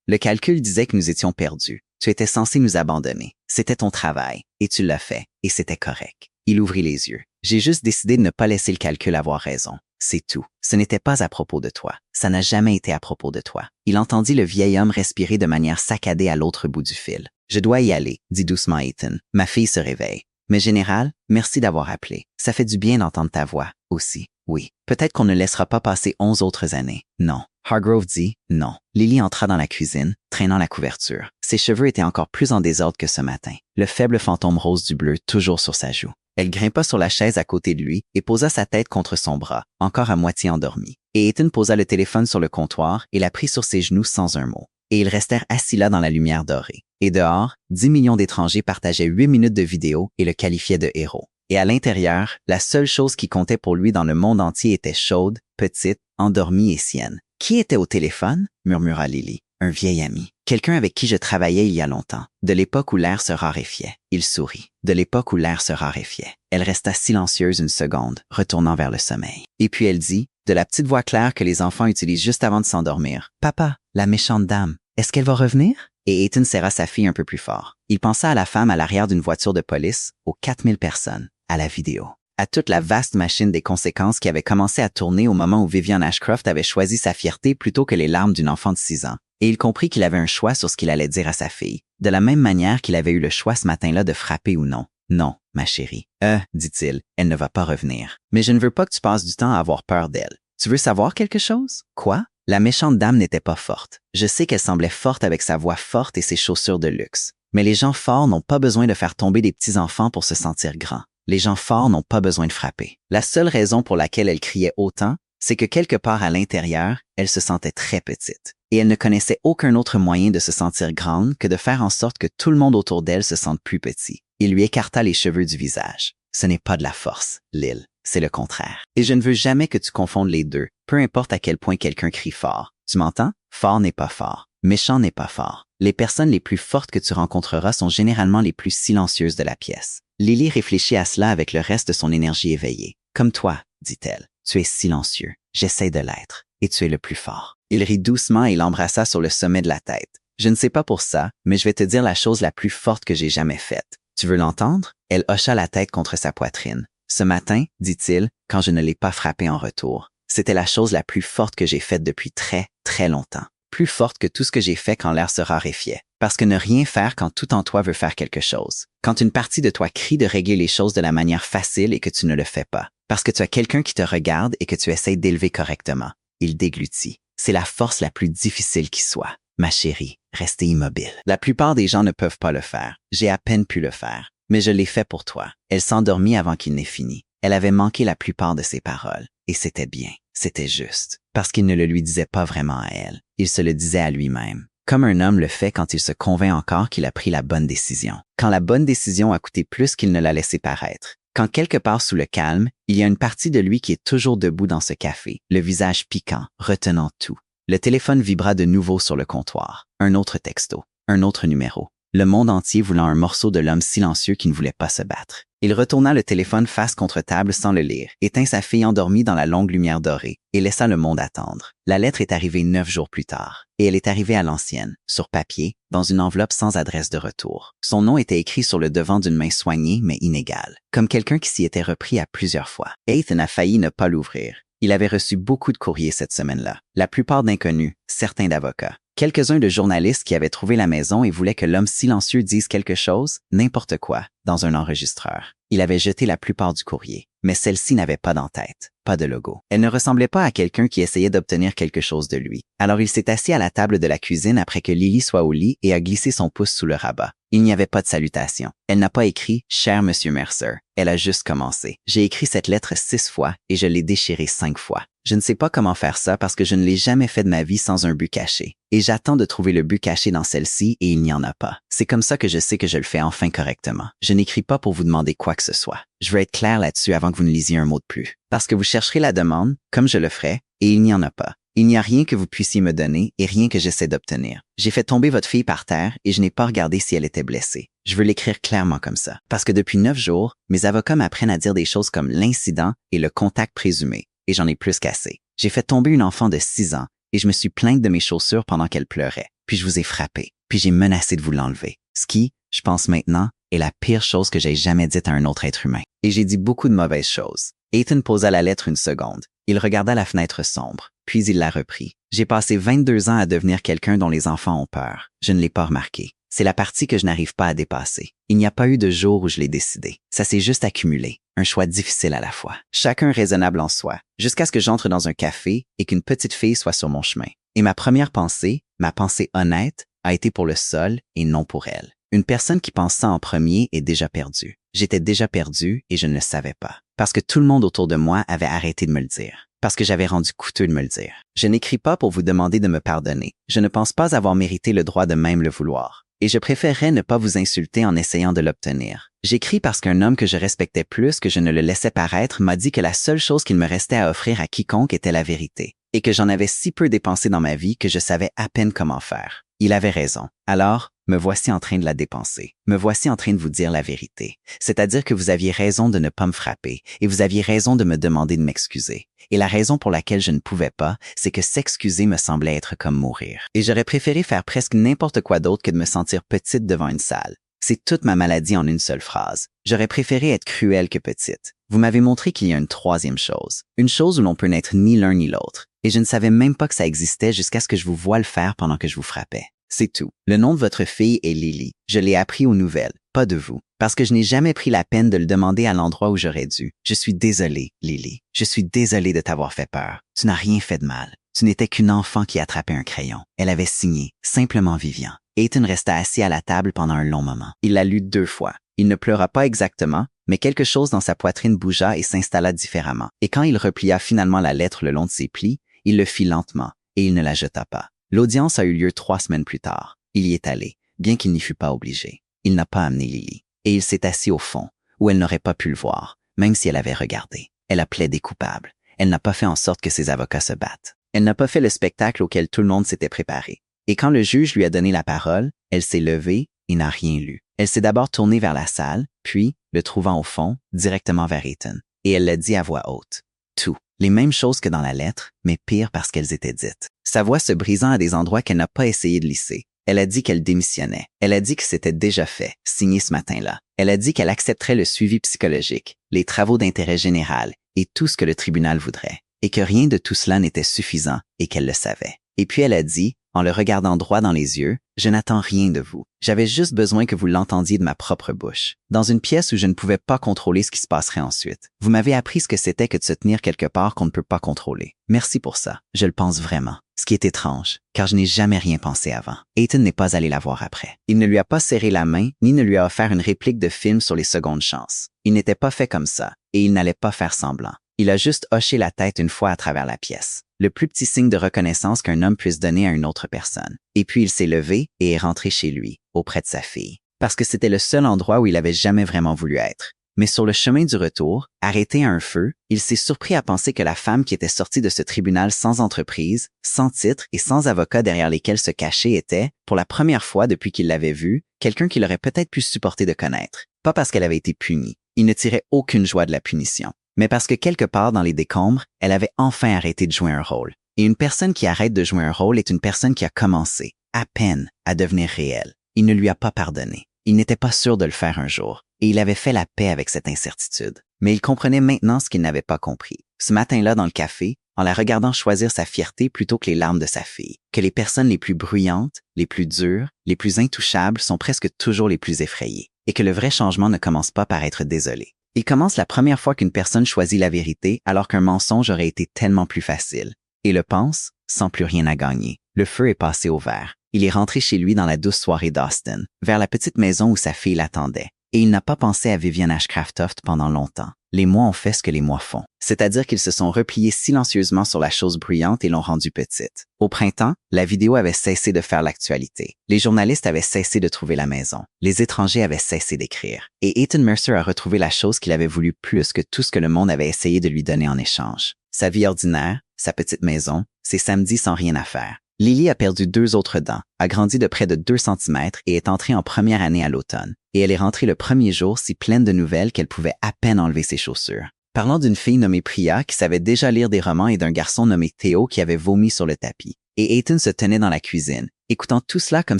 Le calcul disait que nous étions perdus. Tu étais censé nous abandonner. C'était ton travail. Et tu l'as fait. Et c'était correct. Il ouvrit les yeux. J'ai juste décidé de ne pas laisser le calcul avoir raison. C'est tout. Ce n'était pas à propos de toi. Ça n'a jamais été à propos de toi. Il entendit le vieil homme respirer de manière saccadée à l'autre bout du fil. Je dois y aller, dit doucement Ethan. Ma fille se réveille. Mais général, merci d'avoir appelé. Ça fait du bien d'entendre ta voix, aussi. Oui. Peut-être qu'on ne laissera pas passer 11 autres années. Non. Hargrove dit non. Lily entra dans la cuisine, traînant la couverture. Ses cheveux étaient encore plus en désordre que ce matin. Le faible fantôme rose du bleu toujours sur sa joue. Elle grimpa sur la chaise à côté de lui et posa sa tête contre son bras, encore à moitié endormie. Et Ethan posa le téléphone sur le comptoir et la prit sur ses genoux sans un mot. Et ils restèrent assis là dans la lumière dorée. Et dehors, 10 millions d'étrangers partageaient 8 minutes de vidéo et le qualifiaient de héros. Et à l'intérieur, la seule chose qui comptait pour lui dans le monde entier était chaude, petite, endormie et sienne. « Qui était au téléphone? » murmura Lily. « Un vieil ami. Quelqu'un avec qui je travaillais il y a longtemps. De l'époque où l'air se raréfiait. » Il sourit. « De l'époque où l'air se raréfiait. » Elle resta silencieuse une seconde, retournant vers le sommeil. Et puis elle dit, de la petite voix claire que les enfants utilisent juste avant de s'endormir. « Papa, la méchante dame, est-ce qu'elle va revenir? » Et Ethan serra sa fille un peu plus fort. Il pensa à la femme à l'arrière d'une voiture de police, aux 4000 personnes, à la vidéo, à toute la vaste machine des conséquences qui avait commencé à tourner au moment où Vivian Ashcroft avait choisi sa fierté plutôt que les larmes d'une enfant de 6 ans. Et il comprit qu'il avait un choix sur ce qu'il allait dire à sa fille, de la même manière qu'il avait eu le choix ce matin-là de frapper ou non. « Non, ma chérie. Dit-il, elle ne va pas revenir. Mais je ne veux pas que tu passes du temps à avoir peur d'elle. Tu veux savoir quelque chose? Quoi? La méchante dame n'était pas forte. Je sais qu'elle semblait forte avec sa voix forte et ses chaussures de luxe. Mais les gens forts n'ont pas besoin de faire tomber des petits-enfants pour se sentir grands. Les gens forts n'ont pas besoin de frapper. La seule raison pour laquelle elle criait autant, c'est que quelque part à l'intérieur, elle se sentait très petite. Et elle ne connaissait aucun autre moyen de se sentir grande que de faire en sorte que tout le monde autour d'elle se sente plus petit. Il lui écarta les cheveux du visage. Ce n'est pas de la force, Lil. C'est le contraire. Et je ne veux jamais que tu confondes les deux, peu importe à quel point quelqu'un crie fort. Tu m'entends? Fort n'est pas fort. Méchant n'est pas fort. Les personnes les plus fortes que tu rencontreras sont généralement les plus silencieuses de la pièce. Lily réfléchit à cela avec le reste de son énergie éveillée. Comme toi, dit-elle. Tu es silencieux. J'essaie de l'être. Et tu es le plus fort. Il rit doucement et l'embrassa sur le sommet de la tête. Je ne sais pas pour ça, mais je vais te dire la chose la plus forte que j'ai jamais faite. Tu veux l'entendre? Elle hocha la tête contre sa poitrine. Ce matin, dit-il, quand je ne l'ai pas frappé en retour, c'était la chose la plus forte que j'ai faite depuis très, très longtemps. Plus forte que tout ce que j'ai fait quand l'air se raréfiait. Parce que ne rien faire quand tout en toi veut faire quelque chose. Quand une partie de toi crie de régler les choses de la manière facile et que tu ne le fais pas. Parce que tu as quelqu'un qui te regarde et que tu essaies d'élever correctement. Il déglutit. C'est la force la plus difficile qui soit. Ma chérie, restez immobile. La plupart des gens ne peuvent pas le faire. J'ai à peine pu le faire. Mais je l'ai fait pour toi. Elle s'endormit avant qu'il n'ait fini. Elle avait manqué la plupart de ses paroles. Et c'était bien. C'était juste. Parce qu'il ne le lui disait pas vraiment à elle. Il se le disait à lui-même. Comme un homme le fait quand il se convainc encore qu'il a pris la bonne décision. Quand la bonne décision a coûté plus qu'il ne l'a laissé paraître. Quand quelque part sous le calme, il y a une partie de lui qui est toujours debout dans ce café, le visage piquant, retenant tout. Le téléphone vibra de nouveau sur le comptoir. Un autre texto. Un autre numéro. le monde entier voulant un morceau de l'homme silencieux qui ne voulait pas se battre. Il retourna le téléphone face contre table sans le lire, éteint sa fille endormie dans la longue lumière dorée et laissa le monde attendre. La lettre est arrivée 9 jours plus tard, et elle est arrivée à l'ancienne, sur papier, dans une enveloppe sans adresse de retour. Son nom était écrit sur le devant d'une main soignée mais inégale, comme quelqu'un qui s'y était repris à plusieurs fois. Ethan a failli ne pas l'ouvrir. Il avait reçu beaucoup de courriers cette semaine-là, la plupart d'inconnus, certains d'avocats. Quelques-uns de journalistes qui avaient trouvé la maison et voulaient que l'homme silencieux dise quelque chose, n'importe quoi, dans un enregistreur. Il avait jeté la plupart du courrier, mais celle-ci n'avait pas d'en-tête, pas de logo. Elle ne ressemblait pas à quelqu'un qui essayait d'obtenir quelque chose de lui. Alors il s'est assis à la table de la cuisine après que Lily soit au lit et a glissé son pouce sous le rabat. Il n'y avait pas de salutation. Elle n'a pas écrit « Cher Monsieur Mercer ». Elle a juste commencé. J'ai écrit cette lettre 6 fois et je l'ai déchirée 5 fois. Je ne sais pas comment faire ça parce que je ne l'ai jamais fait de ma vie sans un but caché. Et j'attends de trouver le but caché dans celle-ci et il n'y en a pas. C'est comme ça que je sais que je le fais enfin correctement. Je n'écris pas pour vous demander quoi que ce soit. Je veux être clair là-dessus avant que vous ne lisiez un mot de plus. Parce que vous chercherez la demande, comme je le ferai, et il n'y en a pas. Il n'y a rien que vous puissiez me donner et rien que j'essaie d'obtenir. J'ai fait tomber votre fille par terre et je n'ai pas regardé si elle était blessée. Je veux l'écrire clairement comme ça. Parce que depuis 9 jours, mes avocats m'apprennent à dire des choses comme l'incident et le contact présumé. Et j'en ai plus qu'assez. J'ai fait tomber une enfant de 6 ans et je me suis plainte de mes chaussures pendant qu'elle pleurait. Puis je vous ai frappé. Puis j'ai menacé de vous l'enlever. Ce qui, je pense maintenant, est la pire chose que j'ai jamais dite à un autre être humain. Et j'ai dit beaucoup de mauvaises choses. Ethan posa la lettre une seconde. Il regarda la fenêtre sombre, puis il la reprit. J'ai passé 22 ans à devenir quelqu'un dont les enfants ont peur. Je ne l'ai pas remarqué. C'est la partie que je n'arrive pas à dépasser. Il n'y a pas eu de jour où je l'ai décidé. Ça s'est juste accumulé. Un choix difficile à la fois. Chacun raisonnable en soi, jusqu'à ce que j'entre dans un café et qu'une petite fille soit sur mon chemin. Et ma première pensée, ma pensée honnête, a été pour le sol et non pour elle. Une personne qui pense ça en premier est déjà perdue. J'étais déjà perdu et je ne le savais pas. Parce que tout le monde autour de moi avait arrêté de me le dire. Parce que j'avais rendu coûteux de me le dire. Je n'écris pas pour vous demander de me pardonner. Je ne pense pas avoir mérité le droit de même le vouloir. Et je préférerais ne pas vous insulter en essayant de l'obtenir. J'écris parce qu'un homme que je respectais plus que je ne le laissais paraître m'a dit que la seule chose qu'il me restait à offrir à quiconque était la vérité. Et que j'en avais si peu dépensé dans ma vie que je savais à peine comment faire. Il avait raison. Alors, me voici en train de la dépenser. Me voici en train de vous dire la vérité. C'est-à-dire que vous aviez raison de ne pas me frapper et vous aviez raison de me demander de m'excuser. Et la raison pour laquelle je ne pouvais pas, c'est que s'excuser me semblait être comme mourir. Et j'aurais préféré faire presque n'importe quoi d'autre que de me sentir petite devant une salle. C'est toute ma maladie en une seule phrase. J'aurais préféré être cruelle que petite. Vous m'avez montré qu'il y a une troisième chose. Une chose où l'on peut n'être ni l'un ni l'autre. Et je ne savais même pas que ça existait jusqu'à ce que je vous voie le faire pendant que je vous frappais. C'est tout. Le nom de votre fille est Lily. Je l'ai appris aux nouvelles, pas de vous. Parce que je n'ai jamais pris la peine de le demander à l'endroit où j'aurais dû. Je suis désolé, Lily. Je suis désolé de t'avoir fait peur. Tu n'as rien fait de mal. Tu n'étais qu'une enfant qui attrapait un crayon. Elle avait signé, simplement Vivian. Ethan resta assis à la table pendant un long moment. Il la lut 2 fois. Il ne pleura pas exactement, mais quelque chose dans sa poitrine bougea et s'installa différemment. Et quand il replia finalement la lettre le long de ses plis, il le fit lentement, et il ne la jeta pas. L'audience a eu lieu 3 semaines plus tard. Il y est allé, bien qu'il n'y fût pas obligé. Il n'a pas amené Lily. Et il s'est assis au fond, où elle n'aurait pas pu le voir, même si elle avait regardé. Elle a plaidé coupable. Elle n'a pas fait en sorte que ses avocats se battent. Elle n'a pas fait le spectacle auquel tout le monde s'était préparé. Et quand le juge lui a donné la parole, elle s'est levée et n'a rien lu. Elle s'est d'abord tournée vers la salle, puis, le trouvant au fond, directement vers Ethan. Et elle l'a dit à voix haute. Tout. Les mêmes choses que dans la lettre, mais pire parce qu'elles étaient dites. Sa voix se brisant à des endroits qu'elle n'a pas essayé de lisser. Elle a dit qu'elle démissionnait. Elle a dit que c'était déjà fait, signé ce matin-là. Elle a dit qu'elle accepterait le suivi psychologique, les travaux d'intérêt général et tout ce que le tribunal voudrait. Et que rien de tout cela n'était suffisant et qu'elle le savait. Et puis elle a dit, en le regardant droit dans les yeux, « Je n'attends rien de vous. J'avais juste besoin que vous l'entendiez de ma propre bouche. Dans une pièce où je ne pouvais pas contrôler ce qui se passerait ensuite. Vous m'avez appris ce que c'était que de se tenir quelque part qu'on ne peut pas contrôler. Merci pour ça. Je le pense vraiment. Ce qui est étrange, car je n'ai jamais rien pensé avant. Ethan n'est pas allé la voir après. Il ne lui a pas serré la main, ni ne lui a offert une réplique de film sur les secondes chances. Il n'était pas fait comme ça, et il n'allait pas faire semblant. Il a juste hoché la tête une fois à travers la pièce. Le plus petit signe de reconnaissance qu'un homme puisse donner à une autre personne. Et puis il s'est levé et est rentré chez lui, auprès de sa fille. Parce que c'était le seul endroit où il avait jamais vraiment voulu être. Mais sur le chemin du retour, arrêté à un feu, il s'est surpris à penser que la femme qui était sortie de ce tribunal sans entreprise, sans titre et sans avocat derrière lesquels se cacher était, pour la première fois depuis qu'il l'avait vue, quelqu'un qu'il aurait peut-être pu supporter de connaître. Pas parce qu'elle avait été punie. Il ne tirait aucune joie de la punition. Mais parce que quelque part dans les décombres, elle avait enfin arrêté de jouer un rôle. Et une personne qui arrête de jouer un rôle est une personne qui a commencé, à peine, à devenir réelle. Il ne lui a pas pardonné. Il n'était pas sûr de le faire un jour. Et il avait fait la paix avec cette incertitude. Mais il comprenait maintenant ce qu'il n'avait pas compris. Ce matin-là dans le café, en la regardant choisir sa fierté plutôt que les larmes de sa fille, que les personnes les plus bruyantes, les plus dures, les plus intouchables sont presque toujours les plus effrayées, et que le vrai changement ne commence pas par être désolé. Il commence la première fois qu'une personne choisit la vérité alors qu'un mensonge aurait été tellement plus facile, et le pense sans plus rien à gagner. Le feu est passé au vert. Il est rentré chez lui dans la douce soirée d'Austin, vers la petite maison où sa fille l'attendait. Et il n'a pas pensé à Vivian Ashcraft pendant longtemps. Les mois ont fait ce que les mois font, c'est-à-dire qu'ils se sont repliés silencieusement sur la chose bruyante et l'ont rendue petite. Au printemps, la vidéo avait cessé de faire l'actualité. Les journalistes avaient cessé de trouver la maison. Les étrangers avaient cessé d'écrire. Et Ethan Mercer a retrouvé la chose qu'il avait voulu plus que tout ce que le monde avait essayé de lui donner en échange. Sa vie ordinaire, sa petite maison, ses samedis sans rien à faire. Lily a perdu 2 autres dents, a grandi de près de 2 cm et est entrée en première année à l'automne. Et elle est rentrée le premier jour si pleine de nouvelles qu'elle pouvait à peine enlever ses chaussures. Parlant d'une fille nommée Priya qui savait déjà lire des romans et d'un garçon nommé Théo qui avait vomi sur le tapis. Et Ethan se tenait dans la cuisine, écoutant tout cela comme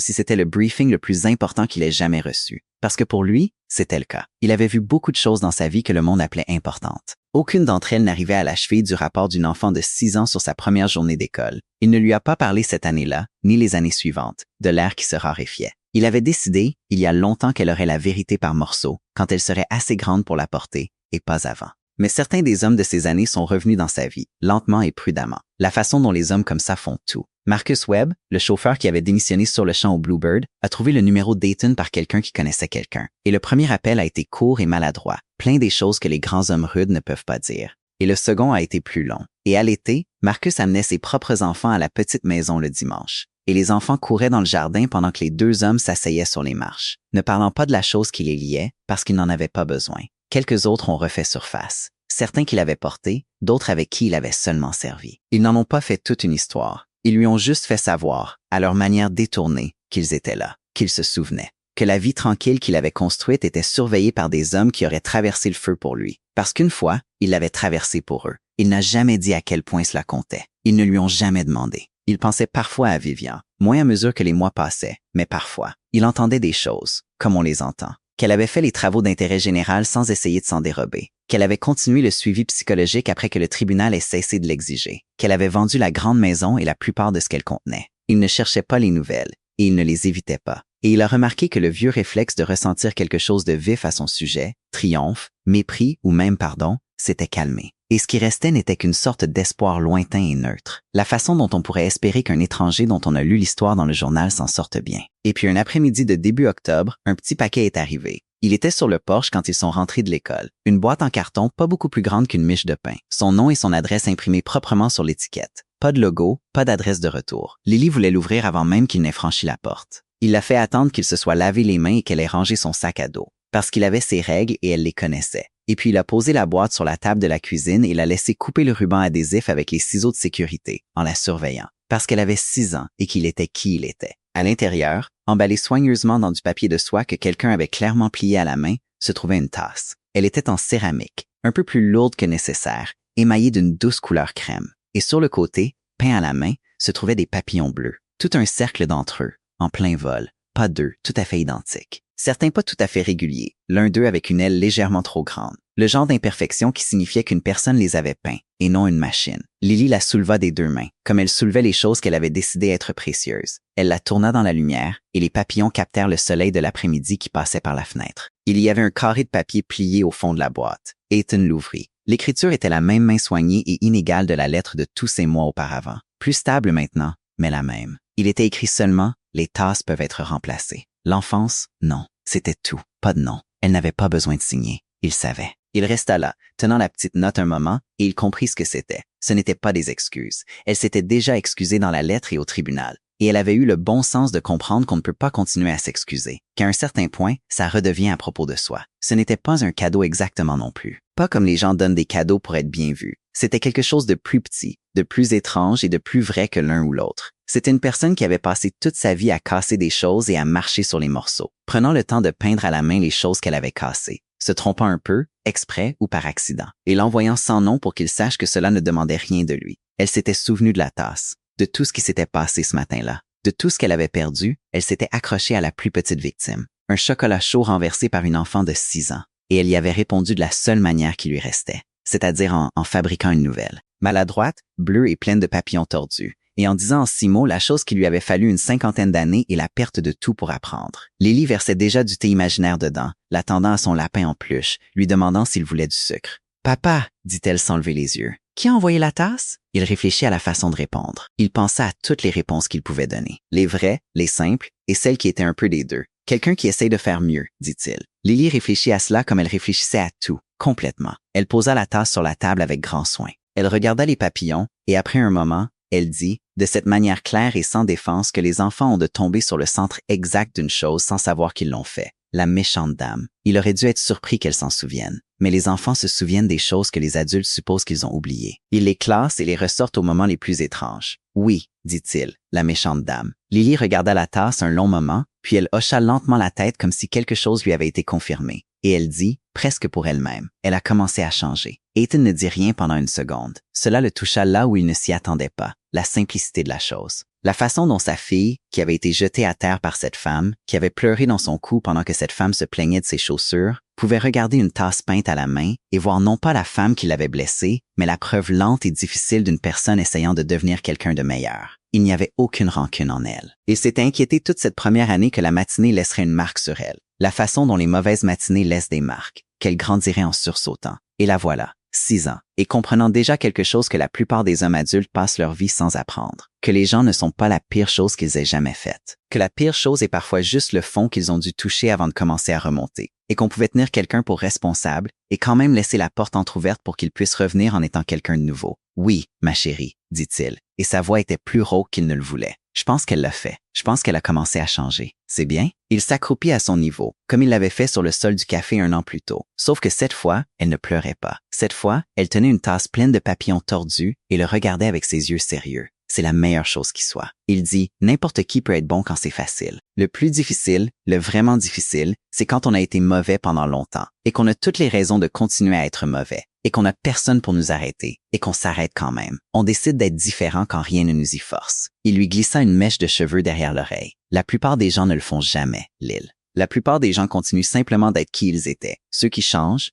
si c'était le briefing le plus important qu'il ait jamais reçu. Parce que pour lui, c'était le cas. Il avait vu beaucoup de choses dans sa vie que le monde appelait importantes. Aucune d'entre elles n'arrivait à la cheville du rapport d'une enfant de 6 ans sur sa première journée d'école. Il ne lui a pas parlé cette année-là, ni les années suivantes, de l'air qui se raréfiait. Il avait décidé, il y a longtemps qu'elle aurait la vérité par morceaux, quand elle serait assez grande pour la porter, et pas avant. Mais certains des hommes de ces années sont revenus dans sa vie, lentement et prudemment. La façon dont les hommes comme ça font tout. Marcus Webb, le chauffeur qui avait démissionné sur le champ au Bluebird, a trouvé le numéro d'Ethan par quelqu'un qui connaissait quelqu'un. Et le premier appel a été court et maladroit, plein des choses que les grands hommes rudes ne peuvent pas dire. Et le second a été plus long. Et à l'été, Marcus amenait ses propres enfants à la petite maison le dimanche. Et les enfants couraient dans le jardin pendant que les 2 hommes s'asseyaient sur les marches, ne parlant pas de la chose qui les liait parce qu'ils n'en avaient pas besoin. Quelques autres ont refait surface. Certains qu'il avait portés, d'autres avec qui il avait seulement servi. Ils n'en ont pas fait toute une histoire. Ils lui ont juste fait savoir, à leur manière détournée, qu'ils étaient là, qu'ils se souvenaient, que la vie tranquille qu'il avait construite était surveillée par des hommes qui auraient traversé le feu pour lui. Parce qu'une fois, il l'avait traversé pour eux. Il n'a jamais dit à quel point cela comptait. Ils ne lui ont jamais demandé. Il pensait parfois à Vivian, moins à mesure que les mois passaient, mais parfois. Il entendait des choses, comme on les entend. Qu'elle avait fait les travaux d'intérêt général sans essayer de s'en dérober. Qu'elle avait continué le suivi psychologique après que le tribunal ait cessé de l'exiger. Qu'elle avait vendu la grande maison et la plupart de ce qu'elle contenait. Il ne cherchait pas les nouvelles, et il ne les évitait pas. Et il a remarqué que le vieux réflexe de ressentir quelque chose de vif à son sujet, triomphe, mépris ou même pardon, s'était calmé. Et ce qui restait n'était qu'une sorte d'espoir lointain et neutre. La façon dont on pourrait espérer qu'un étranger dont on a lu l'histoire dans le journal s'en sorte bien. Et puis un après-midi de début octobre, un petit paquet est arrivé. Il était sur le porche quand ils sont rentrés de l'école. Une boîte en carton pas beaucoup plus grande qu'une miche de pain. Son nom et son adresse imprimés proprement sur l'étiquette. Pas de logo, pas d'adresse de retour. Lily voulait l'ouvrir avant même qu'il n'ait franchi la porte. Il l'a fait attendre qu'il se soit lavé les mains et qu'elle ait rangé son sac à dos. Parce qu'il avait ses règles et elle les connaissait. Et puis il a posé la boîte sur la table de la cuisine et l'a laissé couper le ruban adhésif avec les ciseaux de sécurité, en la surveillant. Parce qu'elle avait 6 ans et qu'il était qui il était. À l'intérieur, emballée soigneusement dans du papier de soie que quelqu'un avait clairement plié à la main, se trouvait une tasse. Elle était en céramique, un peu plus lourde que nécessaire, émaillée d'une douce couleur crème. Et sur le côté, peint à la main, se trouvaient des papillons bleus. Tout un cercle d'entre eux, en plein vol, pas 2, tout à fait identiques. Certains pas tout à fait réguliers, l'un d'eux avec une aile légèrement trop grande. Le genre d'imperfection qui signifiait qu'une personne les avait peints, et non une machine. Lily la souleva des 2 mains, comme elle soulevait les choses qu'elle avait décidé être précieuses. Elle la tourna dans la lumière, et les papillons captèrent le soleil de l'après-midi qui passait par la fenêtre. Il y avait un carré de papier plié au fond de la boîte. Ethan l'ouvrit. L'écriture était la même main soignée et inégale de la lettre de tous ces mois auparavant. Plus stable maintenant, mais la même. Il était écrit seulement « Les tasses peuvent être remplacées ». L'enfance, non. C'était tout. Pas de nom. Elle n'avait pas besoin de signer. Il savait. Il resta là, tenant la petite note un moment, et il comprit ce que c'était. Ce n'était pas des excuses. Elle s'était déjà excusée dans la lettre et au tribunal. et elle avait eu le bon sens de comprendre qu'on ne peut pas continuer à s'excuser, qu'à un certain point, ça redevient à propos de soi. Ce n'était pas un cadeau exactement non plus. Pas comme les gens donnent des cadeaux pour être bien vus. C'était quelque chose de plus petit, de plus étrange et de plus vrai que l'un ou l'autre. C'était une personne qui avait passé toute sa vie à casser des choses et à marcher sur les morceaux, prenant le temps de peindre à la main les choses qu'elle avait cassées, se trompant un peu, exprès ou par accident, et l'envoyant sans nom pour qu'il sache que cela ne demandait rien de lui. Elle s'était souvenue de la tasse, de tout ce qui s'était passé ce matin-là. De tout ce qu'elle avait perdu, elle s'était accrochée à la plus petite victime, un chocolat chaud renversé par une enfant de 6 ans, et elle y avait répondu de la seule manière qui lui restait, c'est-à-dire en fabriquant une nouvelle. Maladroite, bleue et pleine de papillons tordus, et en disant en 6 mots la chose qui lui avait fallu une 50aine d'années et la perte de tout pour apprendre. Lily versait déjà du thé imaginaire dedans, l'attendant à son lapin en peluche, lui demandant s'il voulait du sucre. « Papa », dit-elle sans lever les yeux. « Qui a envoyé la tasse? » Il réfléchit à la façon de répondre. Il pensa à toutes les réponses qu'il pouvait donner. Les vraies, les simples, et celles qui étaient un peu des deux. Quelqu'un qui essaye de faire mieux, dit-il. Lily réfléchit à cela comme elle réfléchissait à tout, complètement. Elle posa la tasse sur la table avec grand soin. Elle regarda les papillons, et après un moment, elle dit, de cette manière claire et sans défense que les enfants ont de tomber sur le centre exact d'une chose sans savoir qu'ils l'ont fait. La méchante dame. Il aurait dû être surpris qu'elle s'en souvienne. Mais les enfants se souviennent des choses que les adultes supposent qu'ils ont oubliées. Ils les classent et les ressortent aux moments les plus étranges. Oui, dit-il, la méchante dame. Lily regarda la tasse un long moment, puis elle hocha lentement la tête comme si quelque chose lui avait été confirmé. Et elle dit, presque pour elle-même, elle a commencé à changer. Ethan ne dit rien pendant une seconde. Cela le toucha là où il ne s'y attendait pas, la simplicité de la chose. La façon dont sa fille, qui avait été jetée à terre par cette femme, qui avait pleuré dans son cou pendant que cette femme se plaignait de ses chaussures, pouvait regarder une tasse peinte à la main et voir non pas la femme qui l'avait blessée, mais la preuve lente et difficile d'une personne essayant de devenir quelqu'un de meilleur. Il n'y avait aucune rancune en elle. Il s'était inquiété toute cette première année que la matinée laisserait une marque sur elle, la façon dont les mauvaises matinées laissent des marques, qu'elle grandirait en sursautant. Et la voilà. 6 ans, et comprenant déjà quelque chose que la plupart des hommes adultes passent leur vie sans apprendre, que les gens ne sont pas la pire chose qu'ils aient jamais faite, que la pire chose est parfois juste le fond qu'ils ont dû toucher avant de commencer à remonter, et qu'on pouvait tenir quelqu'un pour responsable et quand même laisser la porte entrouverte pour qu'il puisse revenir en étant quelqu'un de nouveau. « Oui, ma chérie », dit-il, et sa voix était plus rauque qu'il ne le voulait. « Je pense qu'elle l'a fait. Je pense qu'elle a commencé à changer. C'est bien? » Il s'accroupit à son niveau, comme il l'avait fait sur le sol du café un an plus tôt. Sauf que cette fois, elle ne pleurait pas. Cette fois, elle tenait une tasse pleine de papillons tordus et le regardait avec ses yeux sérieux. C'est la meilleure chose qui soit. Il dit, n'importe qui peut être bon quand c'est facile. Le plus difficile, le vraiment difficile, c'est quand on a été mauvais pendant longtemps et qu'on a toutes les raisons de continuer à être mauvais et qu'on n'a personne pour nous arrêter et qu'on s'arrête quand même. On décide d'être différent quand rien ne nous y force. Il lui glissa une mèche de cheveux derrière l'oreille. La plupart des gens ne le font jamais, Lil. La plupart des gens continuent simplement d'être qui ils étaient. Ceux qui changent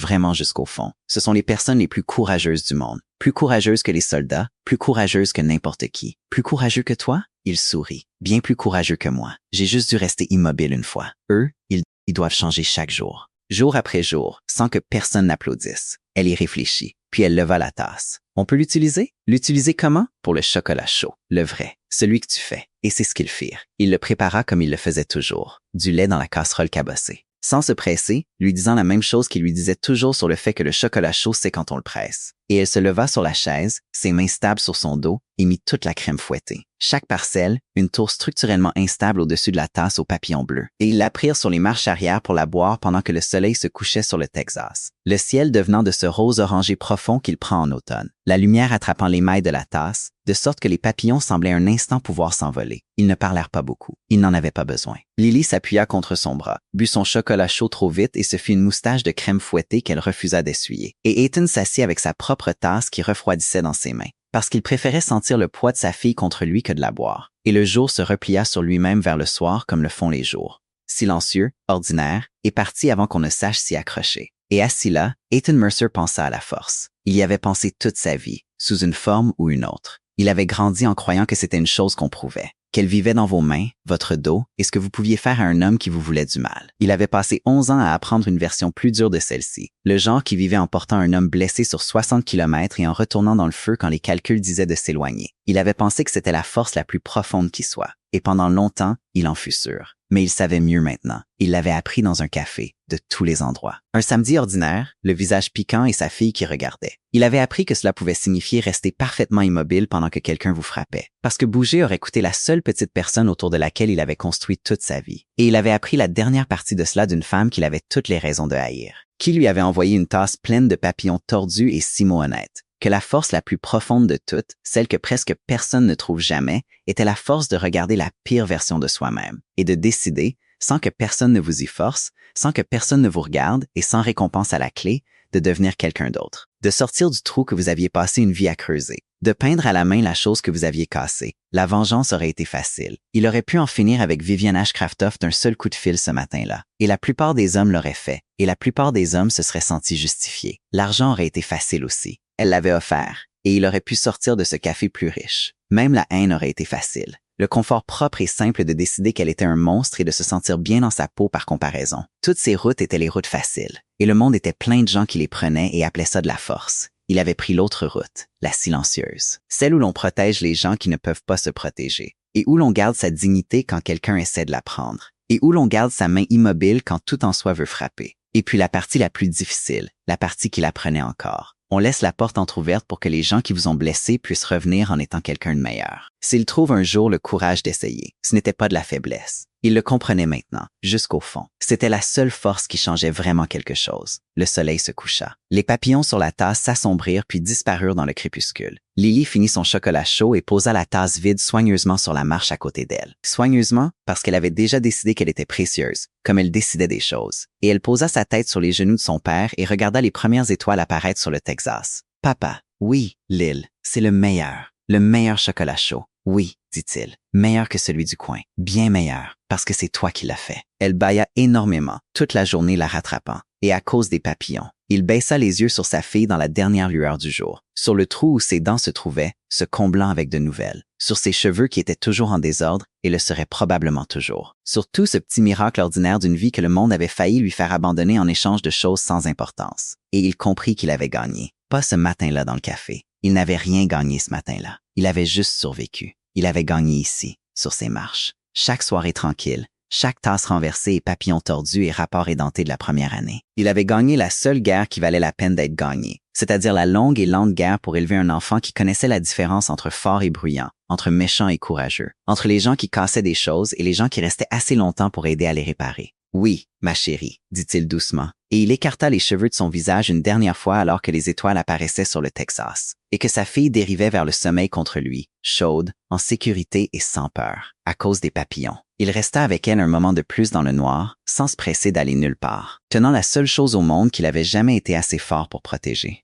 vraiment jusqu'au fond. Ce sont les personnes les plus courageuses du monde. Plus courageuses que les soldats, plus courageuses que n'importe qui. Plus courageux que toi? Il sourit. Bien plus courageux que moi. J'ai juste dû rester immobile une fois. Eux, ils doivent changer chaque jour. Jour après jour, sans que personne n'applaudisse. Elle y réfléchit, puis elle leva la tasse. On peut l'utiliser? L'utiliser comment? Pour le chocolat chaud, le vrai, celui que tu fais. Et c'est ce qu'ils firent. Il le prépara comme il le faisait toujours, du lait dans la casserole cabossée. Sans se presser, lui disant la même chose qu'il lui disait toujours sur le fait que le chocolat chaud c'est quand on le presse. Et elle se leva sur la chaise, ses mains stables sur son dos, et mit toute la crème fouettée. Chaque parcelle, une tour structurellement instable au-dessus de la tasse aux papillons bleus. Et ils la prirent sur les marches arrière pour la boire pendant que le soleil se couchait sur le Texas. Le ciel devenant de ce rose orangé profond qu'il prend en automne. La lumière attrapant l'émail de la tasse, de sorte que les papillons semblaient un instant pouvoir s'envoler. Ils ne parlèrent pas beaucoup. Ils n'en avaient pas besoin. Lily s'appuya contre son bras, but son chocolat chaud trop vite et se fit une moustache de crème fouettée qu'elle refusa d'essuyer. Et Ethan s'assit avec sa propre tasse qui refroidissait dans ses mains, parce qu'il préférait sentir le poids de sa fille contre lui que de la boire. Et le jour se replia sur lui-même vers le soir comme le font les jours. Silencieux, ordinaire, et parti avant qu'on ne sache s'y accrocher. Et assis là, Ethan Mercer pensa à la force. Il y avait pensé toute sa vie, sous une forme ou une autre. Il avait grandi en croyant que c'était une chose qu'on prouvait, qu'elle vivait dans vos mains, votre dos, et ce que vous pouviez faire à un homme qui vous voulait du mal. Il avait passé 11 ans à apprendre une version plus dure de celle-ci, le genre qui vivait en portant un homme blessé sur 60 km et en retournant dans le feu quand les calculs disaient de s'éloigner. Il avait pensé que c'était la force la plus profonde qui soit. et pendant longtemps, il en fut sûr. Mais il savait mieux maintenant. Il l'avait appris dans un café, de tous les endroits. Un samedi ordinaire, le visage piquant et sa fille qui regardait. Il avait appris que cela pouvait signifier rester parfaitement immobile pendant que quelqu'un vous frappait, parce que bouger aurait coûté la seule petite personne autour de laquelle il avait construit toute sa vie. Et il avait appris la dernière partie de cela d'une femme qu'il avait toutes les raisons de haïr, qui lui avait envoyé une tasse pleine de papillons tordus et 6 mots honnêtes. Que la force la plus profonde de toutes, celle que presque personne ne trouve jamais, était la force de regarder la pire version de soi-même et de décider, sans que personne ne vous y force, sans que personne ne vous regarde et sans récompense à la clé, de devenir quelqu'un d'autre, de sortir du trou que vous aviez passé une vie à creuser, de peindre à la main la chose que vous aviez cassée. La vengeance aurait été facile. Il aurait pu en finir avec Vivian Ashcraftoff d'un seul coup de fil ce matin-là. Et la plupart des hommes l'auraient fait, et la plupart des hommes se seraient sentis justifiés. L'argent aurait été facile aussi. Elle l'avait offert, et il aurait pu sortir de ce café plus riche. Même la haine aurait été facile. Le confort propre et simple de décider qu'elle était un monstre et de se sentir bien dans sa peau par comparaison. Toutes ces routes étaient les routes faciles, et le monde était plein de gens qui les prenaient et appelaient ça de la force. Il avait pris l'autre route, la silencieuse, celle où l'on protège les gens qui ne peuvent pas se protéger, et où l'on garde sa dignité quand quelqu'un essaie de la prendre, et où l'on garde sa main immobile quand tout en soi veut frapper. Et puis la partie la plus difficile, la partie qui l'apprenait encore. On laisse la porte entrouverte pour que les gens qui vous ont blessé puissent revenir en étant quelqu'un de meilleur. S'ils trouvent un jour le courage d'essayer, ce n'était pas de la faiblesse. Il le comprenait maintenant, jusqu'au fond. C'était la seule force qui changeait vraiment quelque chose. Le soleil se coucha. Les papillons sur la tasse s'assombrirent puis disparurent dans le crépuscule. Lily finit son chocolat chaud et posa la tasse vide soigneusement sur la marche à côté d'elle. Soigneusement, parce qu'elle avait déjà décidé qu'elle était précieuse, comme elle décidait des choses. Et elle posa sa tête sur les genoux de son père et regarda les premières étoiles apparaître sur le Texas. « Papa, oui, Lil, c'est le meilleur chocolat chaud. Oui, dit-il, meilleur que celui du coin, bien meilleur, parce que c'est toi qui l'as fait. » Elle bâilla énormément, toute la journée la rattrapant, et à cause des papillons. Il baissa les yeux sur sa fille dans la dernière lueur du jour, sur le trou où ses dents se trouvaient, se comblant avec de nouvelles, sur ses cheveux qui étaient toujours en désordre et le seraient probablement toujours, sur tout ce petit miracle ordinaire d'une vie que le monde avait failli lui faire abandonner en échange de choses sans importance. Et il comprit qu'il avait gagné. Pas ce matin-là dans le café. Il n'avait rien gagné ce matin-là. Il avait juste survécu. Il avait gagné ici, sur ses marches. Chaque soirée tranquille, chaque tasse renversée et papillon tordu et rapport édenté de la première année. Il avait gagné la seule guerre qui valait la peine d'être gagnée, c'est-à-dire la longue et lente guerre pour élever un enfant qui connaissait la différence entre fort et bruyant, entre méchant et courageux, entre les gens qui cassaient des choses et les gens qui restaient assez longtemps pour aider à les réparer. « Oui, ma chérie, » dit-il doucement, et il écarta les cheveux de son visage une dernière fois alors que les étoiles apparaissaient sur le Texas, et que sa fille dérivait vers le sommeil contre lui, chaude, en sécurité et sans peur, à cause des papillons. Il resta avec elle un moment de plus dans le noir, sans se presser d'aller nulle part, tenant la seule chose au monde qu'il avait jamais été assez fort pour protéger.